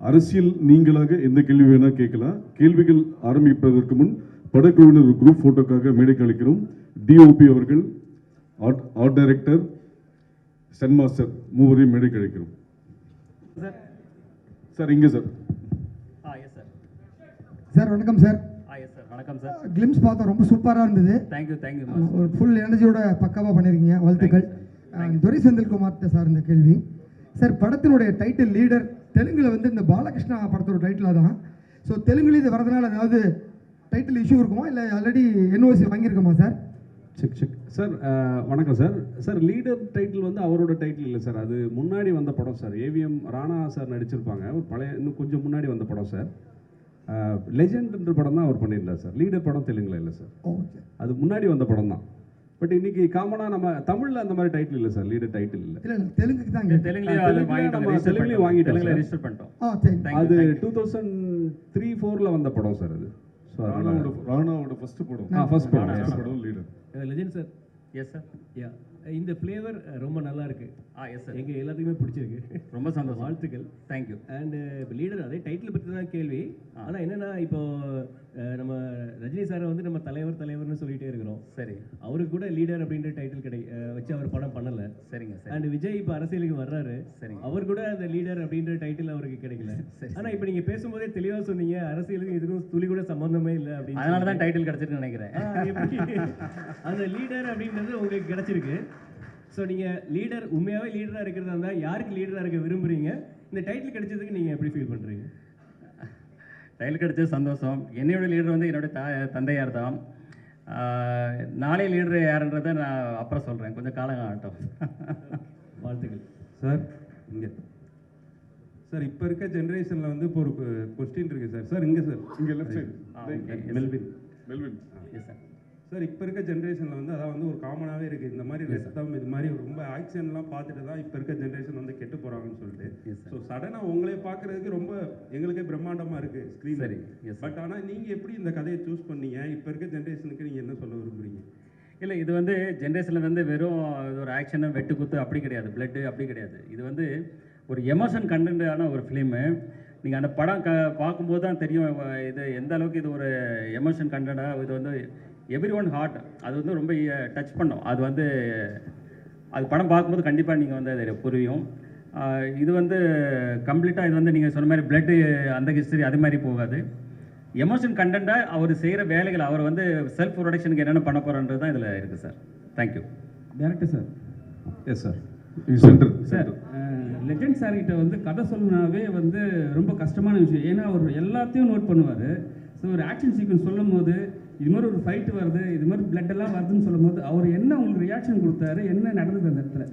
அரசியல் நீங்களாக எந்த கேள்வி வேணால் கேட்கலாம். கேள்விகள் ஆரம்பிப்பதற்கு முன் படக்குழுவினர் ஒரு குரூப் போட்டோக்காக மேடைக்கு அளிக்கிறோம். டிஓபி அவர்கள், ஆர்ட் டைரக்டர், சன் மாஸ்டர் மூவரையும் மேடைக்கு அழைக்கிறோம். சார் இங்கே சார். சார் வணக்கம் சார். வணக்கம் சார். கிளிம்ஸ் பார்த்தோம், ரொம்ப சூப்பராக இருந்தது. தேங்க்யூ. ஒரு ஃபுல் எனர்ஜியோட பக்காவாக பண்ணியிருக்கீங்க, வாழ்த்துக்கள். துரை செந்தில்குமார்கிட்ட சார் இந்த கேள்வி. சார் படத்தினுடைய டைட்டில் லீடர் தெலுங்கில் இந்த பாலகிருஷ்ணா படத்தோட டைட்டிலாக தான். ஸோ தெலுங்குல இது வரதுனால ஏதாவது டைட்டில் இஷ்யூ இருக்குமா, இல்லை ஆல்ரெடி NOC வாங்கியிருக்கோமா சார்? Check sir. வணக்கம் சார். சார் லீடர் டைட்டில் அவரோட டைட்டில் இல்லை சார், அது முன்னாடி வந்த படம் சார். AVM ராணா சார் நடிச்சிருப்பாங்க, ஒரு பழைய இன்னும் கொஞ்சம் முன்னாடி வந்த படம் சார். லெஜெண்ட்ன்ற படம் தான் அவர் பண்ணியிருந்தார் சார். லீடர் படம் தெலுங்குல இல்லை சார், அது முன்னாடி வந்த படம் தான். பட் இன்னைக்கு காமனா நம்ம தமிழ்ல அந்த மாதிரி டைட்டில் இல்லை சார், லீடர் டைட்டில் இல்லை. இல்லை தெலுங்குக்கு தான். தெலுங்குலயும் வாங்கிட்டோம், ரெஜிஸ்டர் பண்ணிட்டோம். அது 2003-4 வந்த படம் சார். அது ராணாவோட ஃபர்ஸ்ட் படம் leader. Legend sir. Yes sir. Ya, இந்த ஃப்ளேவர் ரொம்ப நல்லா இருக்கு. எஸ் சார், எங்கள் எல்லாத்துக்குமே பிடிச்சிருக்கு. ரொம்ப சந்தோஷம், வாழ்த்துக்கள். தேங்க்யூ. அண்ட் இப்போ லீடர் அதே டைட்டில் பற்றி தான் கேள்வி. ஆனால் என்னென்னா இப்போ நம்ம ரஜினி சாரை நம்ம தலைவர்னு சொல்லிகிட்டே இருக்கிறோம். சரி, அவருக்கு கூட லீடர் அப்படின்ற டைட்டில் வச்சு அவர் படம் பண்ணலை. சரிங்க சார். அண்ட் விஜய் இப்போ அரசியலுக்கு வர்றாரு. சரிங்க, அவர் கூட அந்த லீடர் அப்படின்ற டைட்டில் அவருக்கு கிடைக்கல. சரி. ஆனால் இப்போ நீங்கள் பேசும்போதே தெளிவாக சொன்னீங்க, அரசியலுக்கு இதுக்கும் துளி கூட சம்மந்தமே இல்லை அப்படின்னு. அதனால தான் டைட்டில் கிடச்சிருக்குன்னு நினைக்கிறேன். அந்த லீடர் அப்படின்றது உங்களுக்கு கிடைச்சிருக்கு. ஸோ நீங்கள் லீடர் உண்மையாகவே லீடராக இருக்கிறதா இருந்தால் யாருக்கு லீடராக இருக்க விரும்புகிறீங்க? இந்த டைட்டில் கிடைச்சதுக்கு நீங்கள் எப்படி ஃபீல் பண்ணுறீங்க? டைட்டில் கிடைச்சது சந்தோஷம். என்னோட லீடர் வந்து என்னுடைய தந்தையார் தான். நாளை லீடர் யாருன்றதை நான் அப்புறம் சொல்கிறேன், கொஞ்சம் காலம் ஆகட்டும். வாழ்த்துக்கள் சார். இங்கே சார், இப்போ இருக்க ஜென்ரேஷனில் வந்து இப்போ ஒரு கொஸ்டின் இருக்குது சார். சார் இங்கே சார், இங்கே left side Melvin. Melvin. S sir. Sir, இப்போ இருக்க ஜென்ரேஷனில் வந்து அதான் வந்து ஒரு காமனாகவே இருக்குது. இந்த மாதிரி ரத்தம் இது மாதிரி ரொம்ப ஆக்ஷன்லாம் பார்த்துட்டு தான் இப்போ இருக்க ஜென்ரேஷன் வந்து கெட்டு போகிறாங்கன்னு சொல்லிட்டு. ஸோ சடனாக உங்களே பார்க்குறதுக்கு ரொம்ப எங்களுக்கே பிரம்மாண்டமாக இருக்குது ஸ்க்ரீன். சரி. எஸ். பட் ஆனால் நீங்கள் எப்படி இந்த கதையை சூஸ் பண்ணீங்க? இப்போ இருக்க ஜென்ரேஷனுக்கு நீங்கள் என்ன சொல்ல விரும்புகிறீங்க? இல்லை, இது வந்து ஜென்ரேஷனில் வந்து வெறும் இது ஒரு ஆக்ஷனு வெட்டு குத்து அப்படி கிடையாது, பிளட்டு அப்படி கிடையாது. இது வந்து ஒரு எமோஷன் கண்டென்ட்டான ஒரு ஃபிலிமு. நீங்கள் அந்த படம் பார்க்கும்போது தான் தெரியும் இது எந்த அளவுக்கு இது ஒரு எமோஷன் கண்டென்ட்டாக. இது வந்து எவ்ரி ஒன் ஹார்ட், அது வந்து ரொம்ப டச் பண்ணும். அது வந்து அது படம் பார்க்கும்போது கண்டிப்பாக நீங்கள் வந்து அது புரியும். இது வந்து கம்ப்ளீட்டாக இது வந்து நீங்கள் சொன்ன மாதிரி பிளட்டு அந்த ஹிஸ்டரி அது மாதிரி போகாது. எமோஷன் கண்டென்ட்டாக அவர் செய்கிற வேலைகள், அவர் வந்து செல்ஃப் ப்ரொடக்ஷனுக்கு என்னென்ன பண்ண போகிறன்றது தான் இதில் இருக்குது sir. Thank you. Director sir. Yes sir. Centre sir, legend sir கிட்ட வந்து கதை சொல்லனாவே வந்து ரொம்ப கஷ்டமான விஷயம். ஏன்னா அவர் எல்லாத்தையும் நோட் பண்ணுவார். ஸோ ஒரு ஆக்ஷன் சீக்வன்ஸ் சொல்லும் போது இது மாதிரி ஒரு ஃபைட்டு வருது, இது மாதிரி பிளட் எல்லாம் வருதுன்னு சொல்லும் போது அவர் என்ன உங்களுக்கு ரியாக்ஷன் கொடுத்தாரு, என்ன நடந்தது அந்த இடத்துல?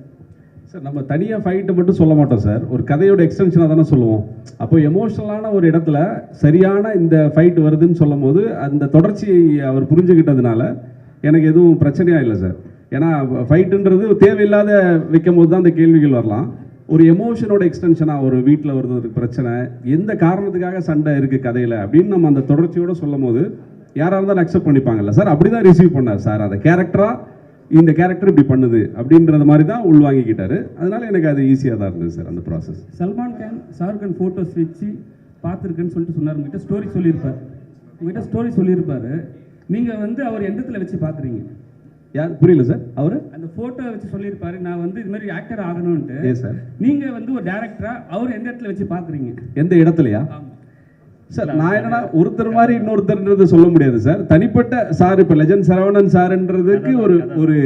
சார், நம்ம தனியாக ஃபைட்டு மட்டும் சொல்ல மாட்டோம் சார், ஒரு கதையோட எக்ஸ்டென்ஷனாக தானே சொல்லுவோம். அப்போ எமோஷனலான ஒரு இடத்துல சரியான இந்த ஃபைட் வருதுன்னு சொல்லும் போது அந்த தொடர்ச்சியை அவர் புரிஞ்சுக்கிட்டதுனால எனக்கு எதுவும் பிரச்சனையாக இல்லை சார். ஏன்னா ஃபைட்டுன்றது தேவையில்லாத வைக்கும் போது தான் அந்த கேள்விகள் வரலாம். ஒரு எமோஷனோட எக்ஸ்டென்ஷனாக ஒரு வீட்டில் வருது ஒரு பிரச்சனை, எந்த காரணத்துக்காக சண்டை இருக்குது கதையில் அப்படின்னு நம்ம அந்த தொடர்ச்சியோடு சொல்லும் போது யாராக இருந்தாலும் அக்செப்ட் பண்ணிப்பாங்கல்ல சார். அப்படி தான் ரிசீவ் பண்ணார் சார். அந்த கேரக்டராக இந்த கேரக்டர் இப்படி பண்ணுது அப்படின்றது மாதிரி தான் உள்வாங்கிக்கிட்டாரு. அதனால எனக்கு அது ஈஸியாக தான் இருந்தது சார் அந்த ப்ராசஸ். சல்மான் கான் ஷாருக் கான் ஃபோட்டோஸ் வச்சு பார்த்துருக்குன்னு சொல்லிட்டு சொன்னார். உங்ககிட்ட ஸ்டோரி சொல்லியிருப்பார். நீங்கள் வந்து அவர் எந்த இடத்துல வச்சு பார்க்குறீங்க? யார் புரியல சார்? அவர் அந்த ஃபோட்டோ வச்சு சொல்லியிருப்பாரு, நான் வந்து இது மாதிரி ஆக்டர் ஆகணும்ன்ட்டு. ஏ சார், நீங்கள் வந்து ஒரு டேரக்டரா அவர் எந்த இடத்துல வச்சு பார்க்குறீங்க? எந்த இடத்துலையா சார்? நான் என்னன்னா ஒருத்தர் மாதிரி இன்னொருத்தர்ன்றது சொல்ல முடியாது சார். தனிப்பட்ட சார், இப்போ லெஜண்ட் சரவணன் சார்ன்றதுக்கு ஒரு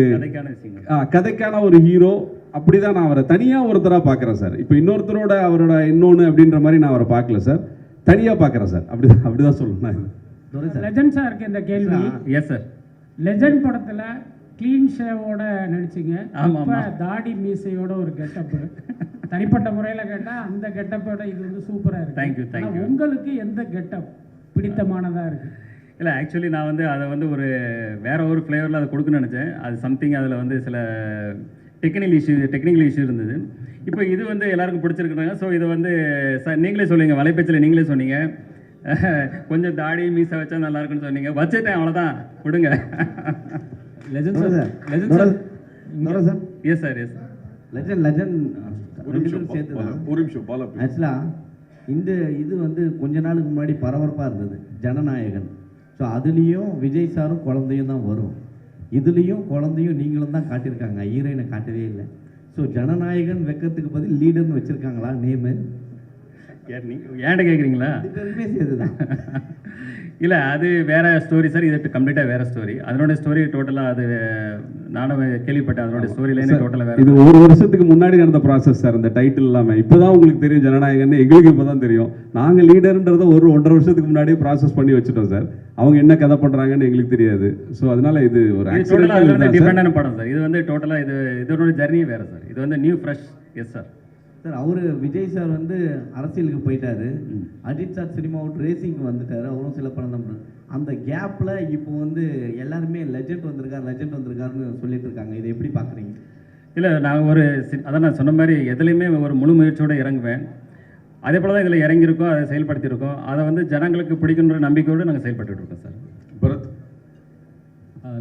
கதைக்கான ஒரு ஹீரோ, அப்படிதான் நான் அவரை தனியாக ஒருத்தராக பார்க்குறேன் சார். இப்போ இன்னொருத்தரோட அவரோட இன்னொன்று அப்படின்ற மாதிரி நான் அவரை பார்க்கல சார், தனியாக பார்க்குறேன் சார். அப்படிதான் சொல்லணும். லெஜண்ட் சாருக்கு இந்த கேள்வி. Yes sir. லெஜண்ட் படத்தில் க்ளீன் ஷேவோட நடிச்சிங்க. ஆமாம். தாடி மீசையோட ஒரு கெட்டப்பு. தனிப்பட்ட முறையில் கேட்டால் அந்த கெட்டப்போட இது வந்து சூப்பராக இருக்குது. தேங்க்யூ. உங்களுக்கு எந்த கெட்டப் பிடித்தமானதாக இருக்குது? இல்லை, ஆக்சுவலி நான் வந்து அதை வந்து ஒரு வேற ஒரு ஃப்ளேவரில் அதை கொடுக்கணும்னு நினச்சேன். அது சம்திங் அதில் வந்து சில டெக்னிக்கல் இஷ்யூ இருந்தது. இப்போ இது வந்து எல்லாருக்கும் பிடிச்சிருக்குறாங்க. ஸோ இதை வந்து நீங்களே சொல்லுவீங்க, வலைப்பேச்சில் நீங்களே சொன்னீங்க கொஞ்சம் தாடி மீசை வச்சா நல்லா இருக்குன்னு சொன்னீங்க. வச்சுட்டேன், அவ்வளோதான், விடுங்க. Legend sir. Yes sir. Legend ஒரு நிமிஷம் பாலா. ஆக்சுவலாக இந்த இது வந்து கொஞ்ச நாளுக்கு முன்னாடி பரபரப்பாக இருந்தது, ஜனநாயகன். ஸோ அதுலேயும் விஜய் சாரும் குழந்தையும் தான் வரும். இதுலேயும் குழந்தையும் நீங்களும் தான் காட்டியிருக்காங்க, ஹீரோயினை காட்டவே இல்லை. ஸோ ஜனநாயகன் வைக்கிறதுக்கு பதில் லீடர்னு வச்சுருக்காங்களா நேமு? ஏன்ட்ட கேட்குறீங்களா? சேர்த்துதான். இல்லை, அது வேற ஸ்டோரி சார். இது கம்ப்ளீட்டாக வேற ஸ்டோரி. அதனோட ஸ்டோரி டோட்டலாக அது நானும் கேள்விப்பட்டேன். அதனோட ஸ்டோரி லைனே டோட்டலாக வேற. இது ஒரு வருஷத்துக்கு முன்னாடி நடந்த ப்ராசஸ் சார். இந்த டைட்டில் இல்லாமல் இப்போதான் உங்களுக்கு தெரியும் ஜனநாயகன்னு. எங்களுக்கு இப்போ தான் தெரியும். நாங்கள் லீடர்ன்றதை 1.5 வருஷத்துக்கு முன்னாடியே ப்ராசஸ் பண்ணி வச்சுட்டோம் சார். அவங்க என்ன கதை பண்ணுறாங்கன்னு எங்களுக்கு தெரியாது. ஸோ அதனால இது ஒரு டிஃபரெண்டான படம் சார். இது வந்து டோட்டலாக இதோட ஜர்னியே வேற சார். இது வந்து new fresh. Yes sir. Sir, அவர் விஜய் சார் வந்து அரசியலுக்கு போயிட்டாரு, அஜித் சார் சினிமா விட்டு ரேசிங்க்கு வந்துட்டாரு, அவரும் சில படம் தான். அந்த கேப்பில் இப்போ வந்து எல்லாருமே லெஜண்ட் வந்திருக்காருன்னு சொல்லிட்டு இருக்காங்க. இதை எப்படி பார்க்குறீங்க? இல்லை, நான் அதான் நான் சொன்ன மாதிரி எதுலேயுமே ஒரு முழு முயற்சியோடு இறங்குவேன். அதே போல் தான் இதில் இறங்கியிருக்கோம், அதை செயல்படுத்தியிருக்கோம். அதை வந்து ஜனங்களுக்கு பிடிக்குன்ற நம்பிக்கையோடு நாங்கள் செயல்பட்டு இருக்கோம் சார். பரத்.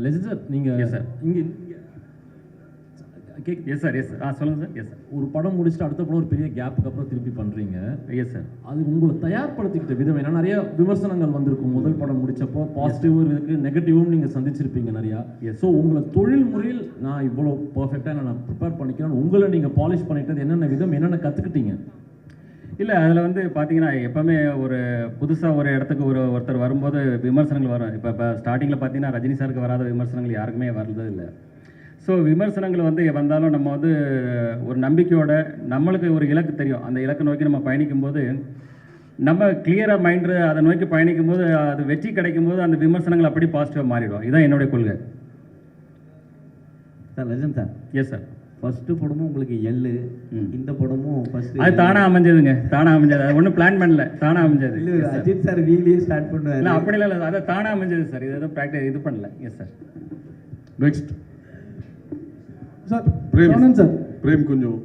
லெஜண்ட் சார், நீங்கள் சார் இங்கே எஸ் சார். சொல்லுங்கள் சார். Yes sir. ஒரு படம் முடிச்சுட்டு அடுத்த படம் ஒரு பெரிய கேப்புக்கு அப்புறம் திருப்பி பண்ணுறீங்க. Yes sir. அது உங்களை தயார்படுத்திக்கிட்ட விதம் ஏன்னா நிறைய விமர்சனங்கள் வந்திருக்கும். முதல் படம் முடிச்சப்போ பாசிட்டிவும் இருக்குது, நெகட்டிவும் நீங்கள் சந்திச்சிருப்பீங்க நிறையா. ஸோ உங்களை தொழில் முறையில் நான் இவ்வளோ பர்ஃபெக்டாக நான் ப்ரிப்பேர் பண்ணிக்கிறேன், உங்களை நீங்கள் பாலிஷ் பண்ணிக்கிட்டது என்னென்ன விதம், என்னென்ன கற்றுக்கிட்டீங்க? இல்லை, அதில் வந்து பார்த்தீங்கன்னா எப்போவுமே ஒரு புதுசாக ஒரு இடத்துக்கு ஒருத்தர் வரும்போது விமர்சனங்கள் வரும். இப்போ ஸ்டார்டிங்கில் பார்த்தீங்கன்னா ரஜினி சாருக்கு வராத விமர்சனங்கள் யாருக்குமே வர்றது இல்லை. ஸோ விமர்சனங்கள் வந்து வந்தாலும் நம்ம வந்து ஒரு நம்பிக்கையோட நம்மளுக்கு ஒரு இலக்கு தெரியும், அந்த இலக்கை நோக்கி நம்ம பயணிக்கும்போது நம்ம கிளியராக மைண்டு அதை நோக்கி பயணிக்கும் போது அது வெற்றி கிடைக்கும் போது அந்த விமர்சனங்கள் அப்படி பாசிட்டிவாக மாறிடும். இதுதான் என்னுடைய கொள்கை. Sir legend sir. Yes sir. First படமும் உங்களுக்கு எள்ளு, இந்த படமும் ஃபஸ்ட்டு அது தானாக அமைஞ்சதுங்க, தானாக அமைஞ்சது. அது ஒன்றும் பிளான் பண்ணல, தானாக அமைஞ்சது. இல்லை அஜித் சார் வீலியே ஸ்டார்ட் பண்ணுவார். இல்லை அப்படிலாம் இல்லை, அதை தானாக அமைஞ்சது சார். இது எதுவும் ப்ராக்டிஸ் இது பண்ணல. Yes sir. Next sir frame sir. Frame கொஞ்சம்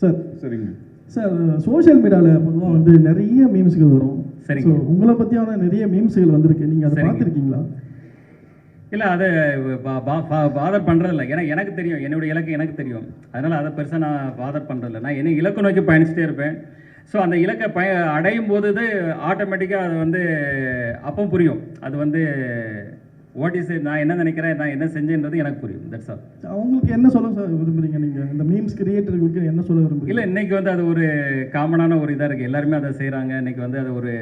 சார். சரிங்க சார், சோஷியல் மீடியாவில் பொதுவாக வந்து நிறைய மீம்ஸ்கள் வரும். சரிங்க. உங்களை பற்றியான நிறைய மீம்ஸ்கள் வந்திருக்கு, நீங்கள் அதை பார்த்துருக்கீங்களா? இல்லை, அதை பாதர் பண்ணுறதில்ல. ஏன்னா எனக்கு தெரியும், என்னுடைய இலக்கு எனக்கு தெரியும். அதனால் அதை பெருசாக நான் பாதர் பண்ணுறதில்ல. நான் என்ன இலக்கு நோக்கி பயணிச்சுட்டே இருப்பேன். ஸோ அந்த இலக்கை அடையும் போது ஆட்டோமேட்டிக்காக அது வந்து அப்போ புரியும். அது வந்து வாட் இஸ் நான் என்ன நினைக்கிறேன், நான் என்ன செஞ்சேன்றது எனக்கு புரியும். That's all. அவங்களுக்கு என்ன சொல்ல விரும்புறீங்க நீங்கள், இந்த மீம்ஸ் கிரியேட்டர்களுக்கு என்ன சொல்ல விரும்புறீங்க? இல்லை, இன்னைக்கு வந்து அது ஒரு காமனான ஒரு இதாக இருக்குது. எல்லாருமே அதை செய்கிறாங்க. இன்னைக்கு வந்து அது ஒரு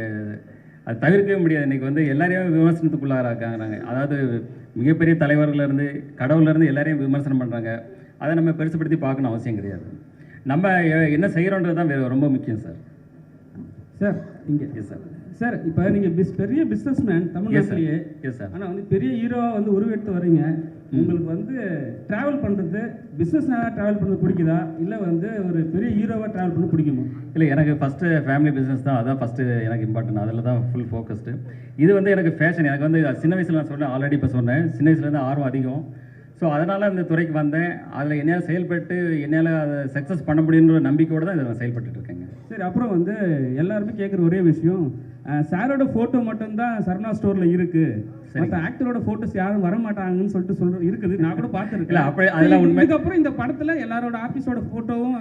அது தவிர்க்கவே முடியாது. இன்றைக்கி வந்து எல்லாரையும் விமர்சனத்துக்குள்ளாராங்க. அதாவது மிகப்பெரிய தலைவர்கள்லேருந்து கடவுள்லேருந்து எல்லாரையும் விமர்சனம் பண்ணுறாங்க. அதை நம்ம பெருசுப்படுத்தி பார்க்கணும் அவசியம் கிடையாது. நம்ம என்ன செய்கிறோன்றது தான் ரொம்ப முக்கியம் சார். சார் இங்கே எஸ் சார். சார், இப்போ நீங்கள் பெரிய பிஸ்னஸ் மேன் தமிழ்நாட்டிலேயே. Yes sir. ஆனால் வந்து பெரிய ஹீரோவாக வந்து உருவெடுத்து வரீங்க. உங்களுக்கு வந்து ட்ராவல் பண்ணுறது, பிஸ்னஸ்னாக ட்ராவல் பண்ணுறது பிடிக்குதா, இல்லை வந்து ஒரு பெரிய ஹீரோவாக ட்ராவல் பண்ண பிடிக்குமா? இல்லை, எனக்கு ஃபஸ்ட்டு ஃபேமிலி பிஸ்னஸ் தான், அதான் ஃபஸ்ட்டு எனக்கு இம்பார்ட்டன்ட். அதில் தான் ஃபுல் ஃபோக்கஸ்டு. இது வந்து எனக்கு ஃபேஷன். எனக்கு வந்து சின்ன வயசில் நான் சொன்னேன், ஆல்ரெடி இப்போ சொன்னேன், சின்ன வயசுலேருந்து ஆர்வம் அதிகம். ஸோ அதனால் இந்த துறைக்கு வந்தேன். அதில் என்னால் செயல்பட்டு என்னால் அதை சக்ஸஸ் பண்ண முடியுன்ற நம்பிக்கையோடு தான் இதை நான் செயல்பட்டு இருக்கேங்க. சரி, அப்புறம் வந்து எல்லாருமே கேட்குற ஒரே விஷயம், சாரோட ஃபோட்டோ மட்டும்தான் சரணா ஸ்டோரில் இருக்குது, மற்ற ஆக்டரோட ஃபோட்டோஸ் யாரும் வர மாட்டாங்கன்னு சொல்லிட்டு இருக்குது. நான் கூட பார்த்துருக்கேன். அப்படி அதெல்லாம் உண்மை. இதுக்கப்புறம் இந்த படத்தில் எல்லாரோட ஆஃபீஸோட ஃபோட்டோவும்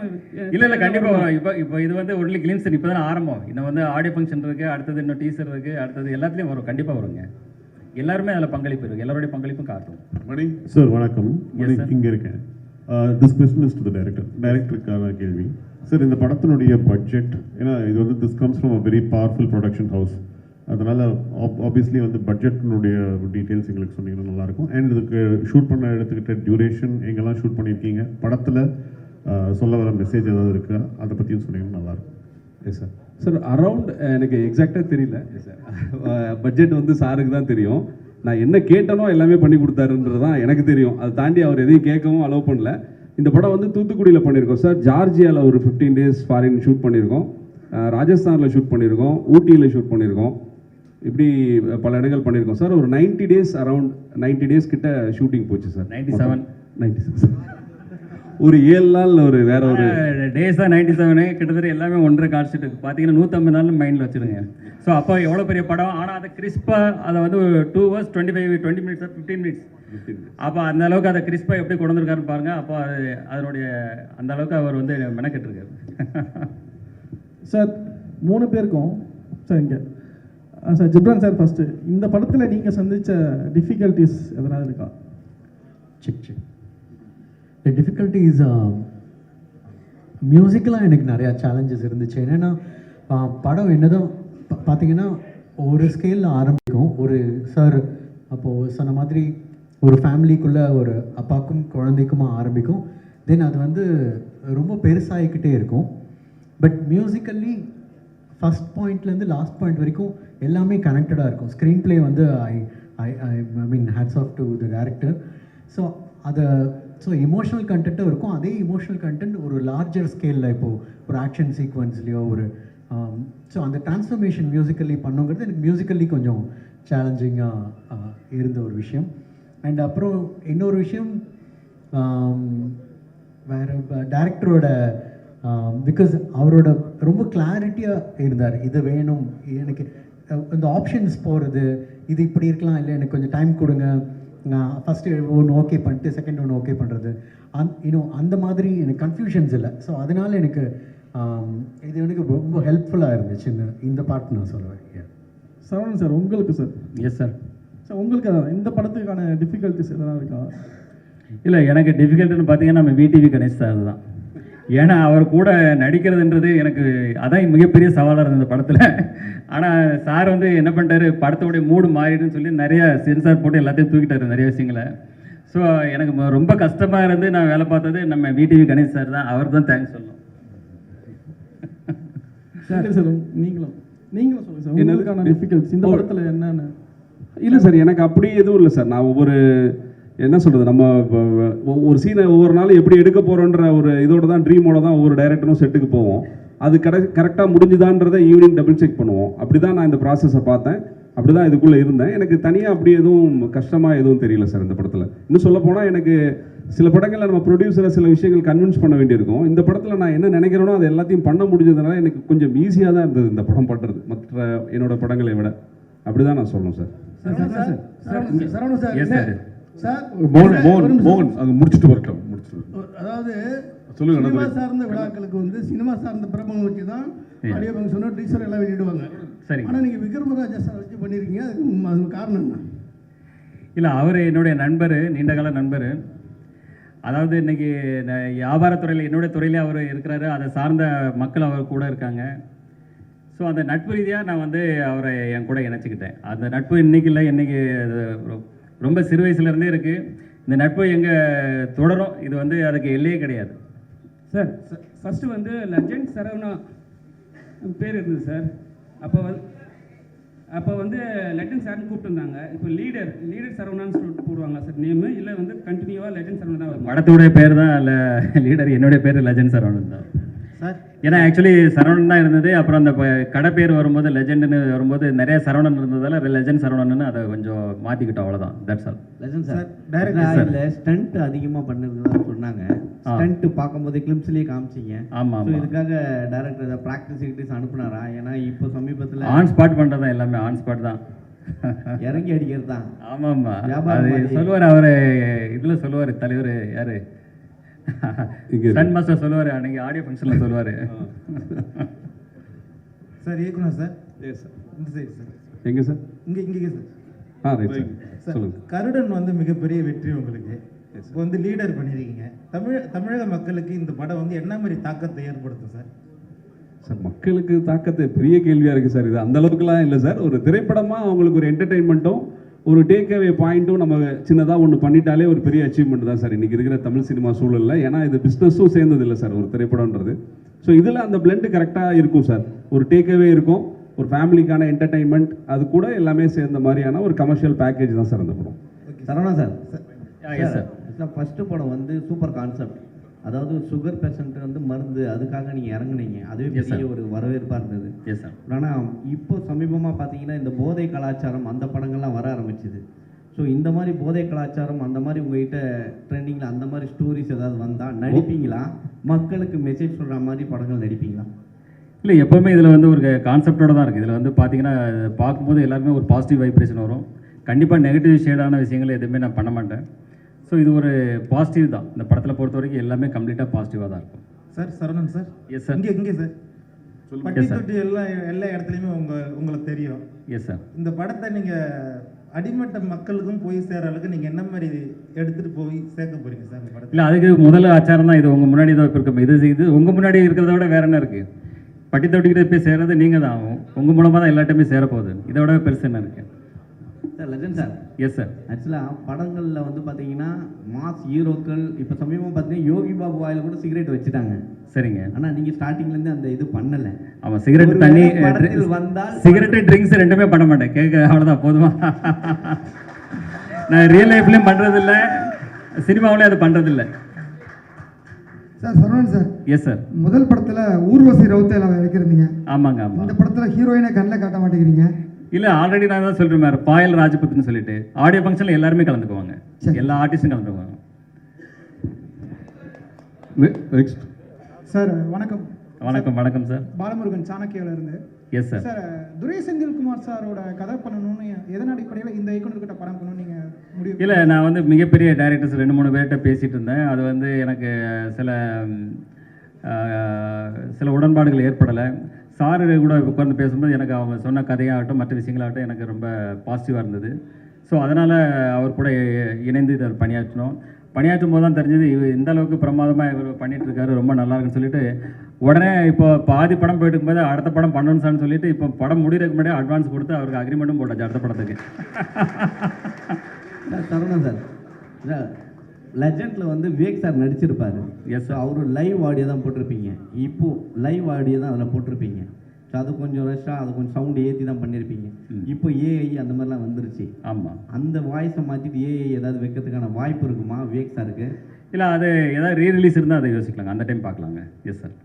இல்லை கண்டிப்பாக வரும். இப்போ இது வந்து ஒன்லி கிளிம்ஸ், இப்போ தான் ஆரம்பம். இன்னும் வந்து ஆடியோ ஃபங்க்ஷன் இருக்குது, அடுத்தது இன்னும் டீசர் இருக்குது, அடுத்தது எல்லாத்துலேயும் வரும். கண்டிப்பாக வருங்க. எல்லாருமே அதில் பங்களிப்பு இருக்குது. எல்லாருடைய பங்களிப்பும் காட்டும். மணி சார் வணக்கம். மணி இங்கே இருக்கேன். This question is to the டைரக்டருக்கான கேள்வி. சார், இந்த படத்தினுடைய பட்ஜெட், ஏன்னா இது வந்து this comes from a very powerful production house. அதனால் ஆப்வியஸ்லி வந்து பட்ஜெட்டினுடைய டீட்டெயில்ஸ் எங்களுக்கு சொன்னீங்கன்னா நல்லாயிருக்கும். அண்ட் இதுக்கு ஷூட் பண்ண எடுத்துக்கிட்ட டியூரேஷன், எங்கெல்லாம் ஷூட் பண்ணியிருக்கீங்க, படத்தில் சொல்ல வர மெசேஜ் ஏதாவது இருக்கா, அதை பற்றியும் சொன்னீங்கன்னா நல்லாயிருக்கும். S sir. சார், அரவுண்ட் எனக்கு எக்ஸாக்டாக தெரியல சார். பட்ஜெட் வந்து சாருக்கு தான் தெரியும். நான் என்ன கேட்டனோ எல்லாமே பண்ணி கொடுத்தாருன்றது தான் எனக்கு தெரியும். அதை தாண்டி அவர் எதையும் கேட்கவும் அலோவ் பண்ணல. இந்த படம் வந்து தூத்துக்குடியில் பண்ணியிருக்கோம் சார். ஜார்ஜியாவில் ஒரு 15 days ஃபாரின் ஷூட் பண்ணியிருக்கோம். ராஜஸ்தானில் ஷூட் பண்ணியிருக்கோம். ஊட்டியில் ஷூட் பண்ணியிருக்கோம். இப்படி பல இடங்கள் பண்ணியிருக்கோம் சார். ஒரு 90 days, அரவுண்ட் 90 days கிட்ட ஷூட்டிங் போச்சு சார். 97 ஒரு 7 நாள் ஒரு வேற ஒரு டேஸ் தான் 97. கிட்டத்தட்ட எல்லாமே 1.5 கால்ஷீட் பார்த்தீங்கன்னா 150 நாள் மைண்டில் வச்சுருங்க. ஸோ அப்போ எவ்வளோ பெரிய படம். ஆனால் அதை கிறிஸ்பாக அதை வந்து 2 hours 20 minutes 15 minutes அப்போ அந்த அளவுக்கு அதை கிறிஸ்பாக எப்படி கொண்டு வந்திருக்காருன்னு பாருங்கள். அப்போ அதனுடைய அந்த அளவுக்கு அவர் வந்து மெனக்கெட்டுருக்காரு. சார், 3 பேருக்கும் சார் இங்கே சார் ஜிப்ரான் சார், ஃபஸ்ட்டு இந்த படத்தில் நீங்கள் சந்தித்த டிஃபிகல்ட்டிஸ் எதனால் இருக்கா? செக் The difficulties மியூசிக்கலாக எனக்கு நிறையா சேலஞ்சஸ் இருந்துச்சு. என்னென்னா படம் என்னதான் பார்த்தீங்கன்னா ஒரு ஸ்கேலில் ஆரம்பிக்கும். ஒரு சார் அப்போது சொன்ன மாதிரி ஒரு ஃபேமிலிக்குள்ளே ஒரு அப்பாவுக்கும் குழந்தைக்குமா ஆரம்பிக்கும். தென் அது வந்து ரொம்ப பெருசாகிக்கிட்டே இருக்கும். பட் மியூசிக்கல்லி ஃபஸ்ட் பாயிண்ட்லேருந்து லாஸ்ட் பாயிண்ட் வரைக்கும் எல்லாமே கனெக்டடாக இருக்கும். ஸ்க்ரீன் ப்ளே வந்து I mean hats off to the director. So emotional கண்டென்ட்டும் இருக்கும். அதே எமோஷனல் கண்டென்ட் ஒரு லார்ஜர் ஸ்கேலில் இப்போது ஒரு ஆக்ஷன் சீக்வன்ஸ்லேயோ ஒரு ஸோ அந்த டிரான்ஸ்ஃபர்மேஷன் மியூசிக்கல்லி பண்ணுங்கிறது எனக்கு மியூசிக்கல்லி கொஞ்சம் சேலஞ்சிங்காக இருந்த ஒரு விஷயம். அண்ட் அப்புறம் இன்னொரு விஷயம், வேறு டைரக்டரோட பிகாஸ் அவரோட ரொம்ப கிளாரிட்டியாக இருந்தார். இது வேணும் எனக்கு, இந்த ஆப்ஷன்ஸ் போகிறது, இது இப்படி இருக்கலாம், இல்லை எனக்கு கொஞ்சம் டைம் கொடுங்க, நான் ஃபஸ்ட்டு ஒன்று ஓகே பண்ணிட்டு செகண்ட் ஒன்று ஓகே பண்ணுறது, இன்னும் அந்த மாதிரி எனக்கு கன்ஃபியூஷன்ஸ் இல்லை. ஸோ அதனால் எனக்கு இது எனக்கு ரொம்ப ஹெல்ப்ஃபுல்லாக இருந்துச்சு இந்த பாட்டு நான் சொல்லுவேன். சரவணன் சார், உங்களுக்கு சார். Yes sir. சார், உங்களுக்கு இந்த படத்துக்கான டிஃபிகல்ட்டிஸ் எதனால் இருக்கா? இல்லை, எனக்கு டிஃபிகல்ட்டுன்னு பார்த்தீங்கன்னா நம்ம விடிவி கணேஷ் சார் தான். ஏன்னா அவர் கூட நடிக்கிறதுன்றது எனக்கு அதான் மிகப்பெரிய சவாலாக இருந்தது இந்த படத்தில். ஆனால் சார் வந்து என்ன பண்ணிட்டாரு, படத்தோடைய மூடு மாறிடுன்னு சொல்லி நிறைய சென்சார் போட்டு எல்லாத்தையும் தூக்கிட்டாரு நிறைய விஷயங்களை. ஸோ எனக்கு ரொம்ப கஷ்டமாக இருந்து நான் வேலை பார்த்தது நம்ம விடிவி கணேஷ் சார் தான். அவர் தான் தேங்க்ஸ் சொல்லணும். சார் நீங்களும் சொல்லுங்கள் சார் உங்களுக்கான டிஃபிகல்ட்ஸ் இந்த படத்தில் என்னென்ன? இல்லை சார், எனக்கு அப்படி எதுவும் இல்லை சார். நான் ஒவ்வொரு என்ன சொல்கிறது, நம்ம ஒரு சீனை ஒவ்வொரு நாளும் எப்படி எடுக்க போகிறோன்ற ஒரு இதோட தான், ட்ரீமோட தான் ஒவ்வொரு டைரக்டரும் செட்டுக்கு போவோம். அது கரெக்டாக முடிஞ்சுதான்றதை ஈவினிங் டபுள் செக் பண்ணுவோம். அப்படி தான் நான் இந்த ப்ராசஸை பார்த்தேன், அப்படி தான் இதுக்குள்ளே இருந்தேன். எனக்கு தனியாக அப்படி எதுவும் கஷ்டமாக எதுவும் தெரியல சார் இந்த படத்தில். இன்னும் சொல்ல போனால் எனக்கு சில படங்களில் நம்ம ப்ரொடியூசரை சில விஷயங்கள் கன்வின்ஸ் பண்ண வேண்டியிருக்கும். இந்த படத்தில் நான் என்ன நினைக்கிறேனோ அது எல்லாத்தையும் பண்ண முடிஞ்சதுனால எனக்கு கொஞ்சம் ஈஸியாக தான் இருந்தது இந்த படம் பண்ணுறது, மற்ற என்னோட படங்களை விட. அப்படி தான் நான் சொல்லணும் சார். மோகன் அங்கே முடிச்சுட்டு வரட்டும். அதாவது சொல்லுங்க. சினிமா சார்ந்த விழாக்களுக்கு வந்து சினிமா சார்ந்த பிரபலம் வச்சு தான் ஆடியோ ஃபங்க்ஷனோ டீசர் எல்லாம் வெளியிடுவாங்க. சரி. ஆனால் நீங்கள் விக்ரமராஜா சார் வச்சு பண்ணியிருக்கீங்க, அதுக்கு காரணம் என்ன? இல்லை, அவர் என்னுடைய நண்பர், நீண்டகால நண்பர். அதாவது இன்னைக்கு வியாபாரத்துறையில் என்னுடைய துறையிலே அவர் இருக்கிறாரு, அதை சார்ந்த மக்கள் அவர் கூட இருக்காங்க. ஸோ அந்த நட்பு ரீதியாக நான் வந்து அவரை என் கூட இணைச்சிக்கிட்டேன். அந்த நட்பு இன்னைக்கு இல்லை, இன்னைக்கு ரொம்ப சிறு வயசுலேருந்தே இருக்குது. இந்த நட்பு எங்கே தொடரும், இது வந்து அதுக்கு எல்லையே கிடையாது. சார் ஃபஸ்ட்டு வந்து லெஜண்ட் சரவணா பேர் இருந்தது சார். அப்போ வந்து லெஜண்ட் சார்னு கூப்பிட்டுருந்தாங்க. இப்போ லீடர் சரவணான்னு சொல்லிட்டு போடுவாங்க சார் நேமு, இல்லை வந்து கண்டினியூவாக லெஜண்ட் சரவணா தான் வரும்? படத்துடைய பேர் தான் இல்லை லீடர், என்னுடைய பேர் லெஜண்ட் சரவணன் தான் சார். ஏன்னா ஆக்சுவலி சரவணன் தான் இருந்தது. அப்புறம் அந்த கடை பேர் வரும்போது லெஜெண்டுன்னு வரும்போது நிறைய சரவணன் இருந்ததால லெஜெண்ட் சரவணன்னு அதை கொஞ்சம் மாற்றிக்கிட்டோம், அவ்வளோதான். That's all. Legend sir director stunt அதிகமாக பண்ணிருந்ததா சொன்னாங்க. ஸ்டண்ட் பார்க்கும்போது கிளிப்ஸ்லேயே காமிச்சிங்க. ஆமாம். இதுக்காக டைரக்டர் ப்ராக்டிஸ் அனுப்புனாரா? ஏன்னா இப்போ சமீபத்தில் ஆன் ஸ்பாட் பண்ணுறது தான், எல்லாமே ஆன் ஸ்பாட் தான், இறங்கி அடிக்கிறது தான். ஆமாம்மா. அது சொல்லுவார் அவர், இதில் சொல்லுவார் தலைவர் யார், ஸ்டன் மாஸ்டர் சொல்லுவார், அன்னைக்கு ஆடியோ ஃபங்க்ஷனில் சொல்லுவார். சார் இயக்குனர் சார். சார் இந்த சைடு சார். எங்கே சார்? இங்கே சார். ரைட் சார், சொல்லுங்கள். கருடன் வந்து மிகப்பெரிய வெற்றி உங்களுக்கு. இப்போ வந்து லீடர் பண்ணியிருக்கீங்க. தமிழக மக்களுக்கு இந்த படம் வந்து என்ன மாதிரி தாக்கத்தை ஏற்படுத்தும் சார்? சார் மக்களுக்கு தாக்கத்தை பெரிய கேள்வியாக இருக்குது சார். இது அந்த அளவுக்குலாம் இல்லை சார். ஒரு திரைப்படமாக அவங்களுக்கு ஒரு என்டர்டெயின்மெண்ட்டும் ஒரு டேக் அவே பாயிண்ட்டும் நம்ம சின்னதாக ஒன்று பண்ணிட்டாலே ஒரு பெரிய அச்சீவ்மெண்ட் தான் சார் இன்றைக்கி இருக்கிற தமிழ் சினிமா சூழலில். ஏன்னா இது பிஸ்னஸும் சேர்ந்தது இல்லை சார் ஒரு திரைப்படம்ன்றது. ஸோ இதில் அந்த பிளெண்டு கரெக்டாக இருக்கும் சார். ஒரு டேக் அவே இருக்கும், ஒரு ஃபேமிலிக்கான என்டர்டெயின்மெண்ட், அது கூட எல்லாமே சேர்ந்த மாதிரியான ஒரு கமர்ஷியல் பேக்கேஜ் தான் சார் அந்த படம். சரவணா சார், சார் ஃபஸ்ட்டு படம் வந்து சூப்பர் கான்செப்ட். அதாவது சுகர் பேஷண்ட் வந்து மருந்து, அதுக்காக நீங்கள் இறங்குனீங்க, அதுவே பெரிய ஒரு வரவேற்பாக இருந்தது. Yes sir. ஆனால் இப்போ சமீபமாக பார்த்தீங்கன்னா இந்த போதை கலாச்சாரம் அந்த படங்கள்லாம் வர ஆரம்பிச்சுது. ஸோ இந்த மாதிரி போதை கலாச்சாரம் அந்த மாதிரி உங்கள்கிட்ட ட்ரெண்டிங்கில் அந்த மாதிரி ஸ்டோரிஸ் ஏதாவது வந்தால் நடிப்பீங்களா? மக்களுக்கு மெசேஜ் சொல்கிற மாதிரி படங்கள் நடிப்பீங்களா? இல்லை, எப்போவுமே இதில் வந்து ஒரு கான்செப்டோடு தான் இருக்குது. இதில் வந்து பார்த்தீங்கன்னா பார்க்கும்போது எல்லாருமே ஒரு பாசிட்டிவ் வைப்ரேஷன் வரும். கண்டிப்பாக நெகட்டிவ் ஷேடான விஷயங்கள் எதுவுமே நான் பண்ண மாட்டேன். ஸோ இது ஒரு பாசிட்டிவ் தான். இந்த படத்தில் பொறுத்த வரைக்கும் எல்லாமே கம்ப்ளீட்டாக பாசிட்டிவாக தான் இருக்கும். Sir Saravanan sir. Yes sir. இங்கே சார் பட்டி தொட்டி எல்லா இடத்துலையுமே உங்களுக்கு தெரியும். Yes sir. இந்த படத்தை நீங்கள் அடிமட்ட மக்களுக்கும் போய் சேர அளவுக்கு நீங்கள் என்ன மாதிரி எடுத்துகிட்டு போய் சேர்க்க போகிறீங்க சார் இந்த படத்தில்? இல்லை, அதுக்கு முதல் ஆச்சாரம் தான் இது. உங்கள் முன்னாடி தான் இப்போ இருக்கும். இது உங்கள் முன்னாடி இருக்கிறத விட வேற என்ன இருக்குது? பட்டி தொட்டிக்கிட்ட போய் சேர்றது நீங்கள் தான். உங்கள் மூலமாக தான் எல்லாத்தையுமே சேரப்போகுது. இதை விட பெருசு என்ன இருக்குது sir? Legend sir. Yes sir. ஆக்சுவலாக படங்களில் வந்து பார்த்தீங்கன்னா மாஸ் ஹீரோக்கள் இப்போ சமீபமாக பார்த்தீங்கன்னா யோகி பாபு வாயில் கூட சிகரெட் வச்சுட்டாங்க. சரிங்க. ஆனால் நீங்கள் ஸ்டார்டிங்லேருந்து அந்த இது பண்ணலை. ஆமாம், சிகரெட் தண்ணி வந்தால் சிகரெட்டு ட்ரிங்க்ஸ் ரெண்டுமே பண்ண மாட்டேன். கேட்க அவ்வளோதான், போதுமா? நான் ரியல் லைஃப்லேயும் பண்ணுறதில்ல, சினிமாவிலையும் அது பண்ணுறதில்ல. Sir Saravanan sir. Yes sir. முதல் படத்தில் ஊர்வசி ரவுத்தையில் வைக்கிறீங்க. ஆமாங்க. ஆமாம். இந்த படத்தில் ஹீரோயினை கண்ணில் காட்ட மாட்டேங்கிறீங்க. இல்லை, ஆல்ரெடி நான் தான் சொல்கிறேன் மாதிரி பாயல் ராஜபுத்னு சொல்லிட்டு ஆடியோ ஃபங்க்ஷனில் எல்லாருமே கலந்துக்குவாங்க, எல்லா ஆர்டிஸ்டும் கலந்துக்குவாங்க. நெக்ஸ்ட் சார் வணக்கம். வணக்கம் சார். பாலமுருகன் சாணக்கியாவில் இருந்து. S sir. சார் துரை செந்தில்குமார் சாரோட கதை பண்ணணும்னு எதன் அடிப்படையில் இந்த இயக்குனர்கிட்ட படம் பண்ணணும்னு நீங்கள் முடிவு? இல்லை, நான் வந்து மிகப்பெரிய டைரக்டர்ஸ் 2-3 பேர்கிட்ட பேசிகிட்டு இருந்தேன். அது வந்து எனக்கு சில உடன்பாடுகள் ஏற்படலை. சார் கூட உட்கார்ந்து பேசும்போது எனக்கு அவங்க சொன்ன கதையாகட்டும் மற்ற விஷயங்களாகட்டும் எனக்கு ரொம்ப பாசிட்டிவாக இருந்தது. ஸோ அதனால் அவர் கூட இணைந்து இதை பணியாற்றும் போது தான் தெரிஞ்சது இந்த அளவுக்கு பிரமாதமாக இவர் பண்ணிகிட்ருக்காரு, ரொம்ப நல்லா இருக்குன்னு சொல்லிட்டு உடனே இப்போ பாதி படம் போயிட்டு இருக்கும்போது அடுத்த படம் பண்ணணும் சார்னு சொல்லிட்டு இப்போ படம் முடிகிறதுக்கு முன்னாடியே அட்வான்ஸ் கொடுத்து அவருக்கு அக்ரிமெண்ட்டும் போட்டாச்சு அடுத்த படத்துக்கு. சரவணன் சார், லெஜெண்டில் வந்து விவேக் சார் நடிச்சிருப்பாரு. எஸ் ஸோ அவரு லைவ் ஆடியோ தான் போட்டிருப்பீங்க. இப்போ லைவ் ஆடியோ தான் அதில் போட்டிருப்பீங்க. ஸோ அது கொஞ்சம் ரஷ்ஷாக அது கொஞ்சம் சவுண்டு ஏற்றி தான் பண்ணியிருப்பீங்க. இப்போ ஏஐ அந்த மாதிரிலாம் வந்துருச்சு. ஆமாம். அந்த வாய்ஸை மாற்றிட்டு ஏஐ ஏதாவது வைக்கிறதுக்கான வாய்ப்பு இருக்குமா விவேக் சாருக்கு? இல்லை, அது ஏதாவது ரீ ரிலீஸ் இருந்தால் அதை யோசிக்கலாங்க, அந்த டைம் பார்க்கலாங்க. Yes sir.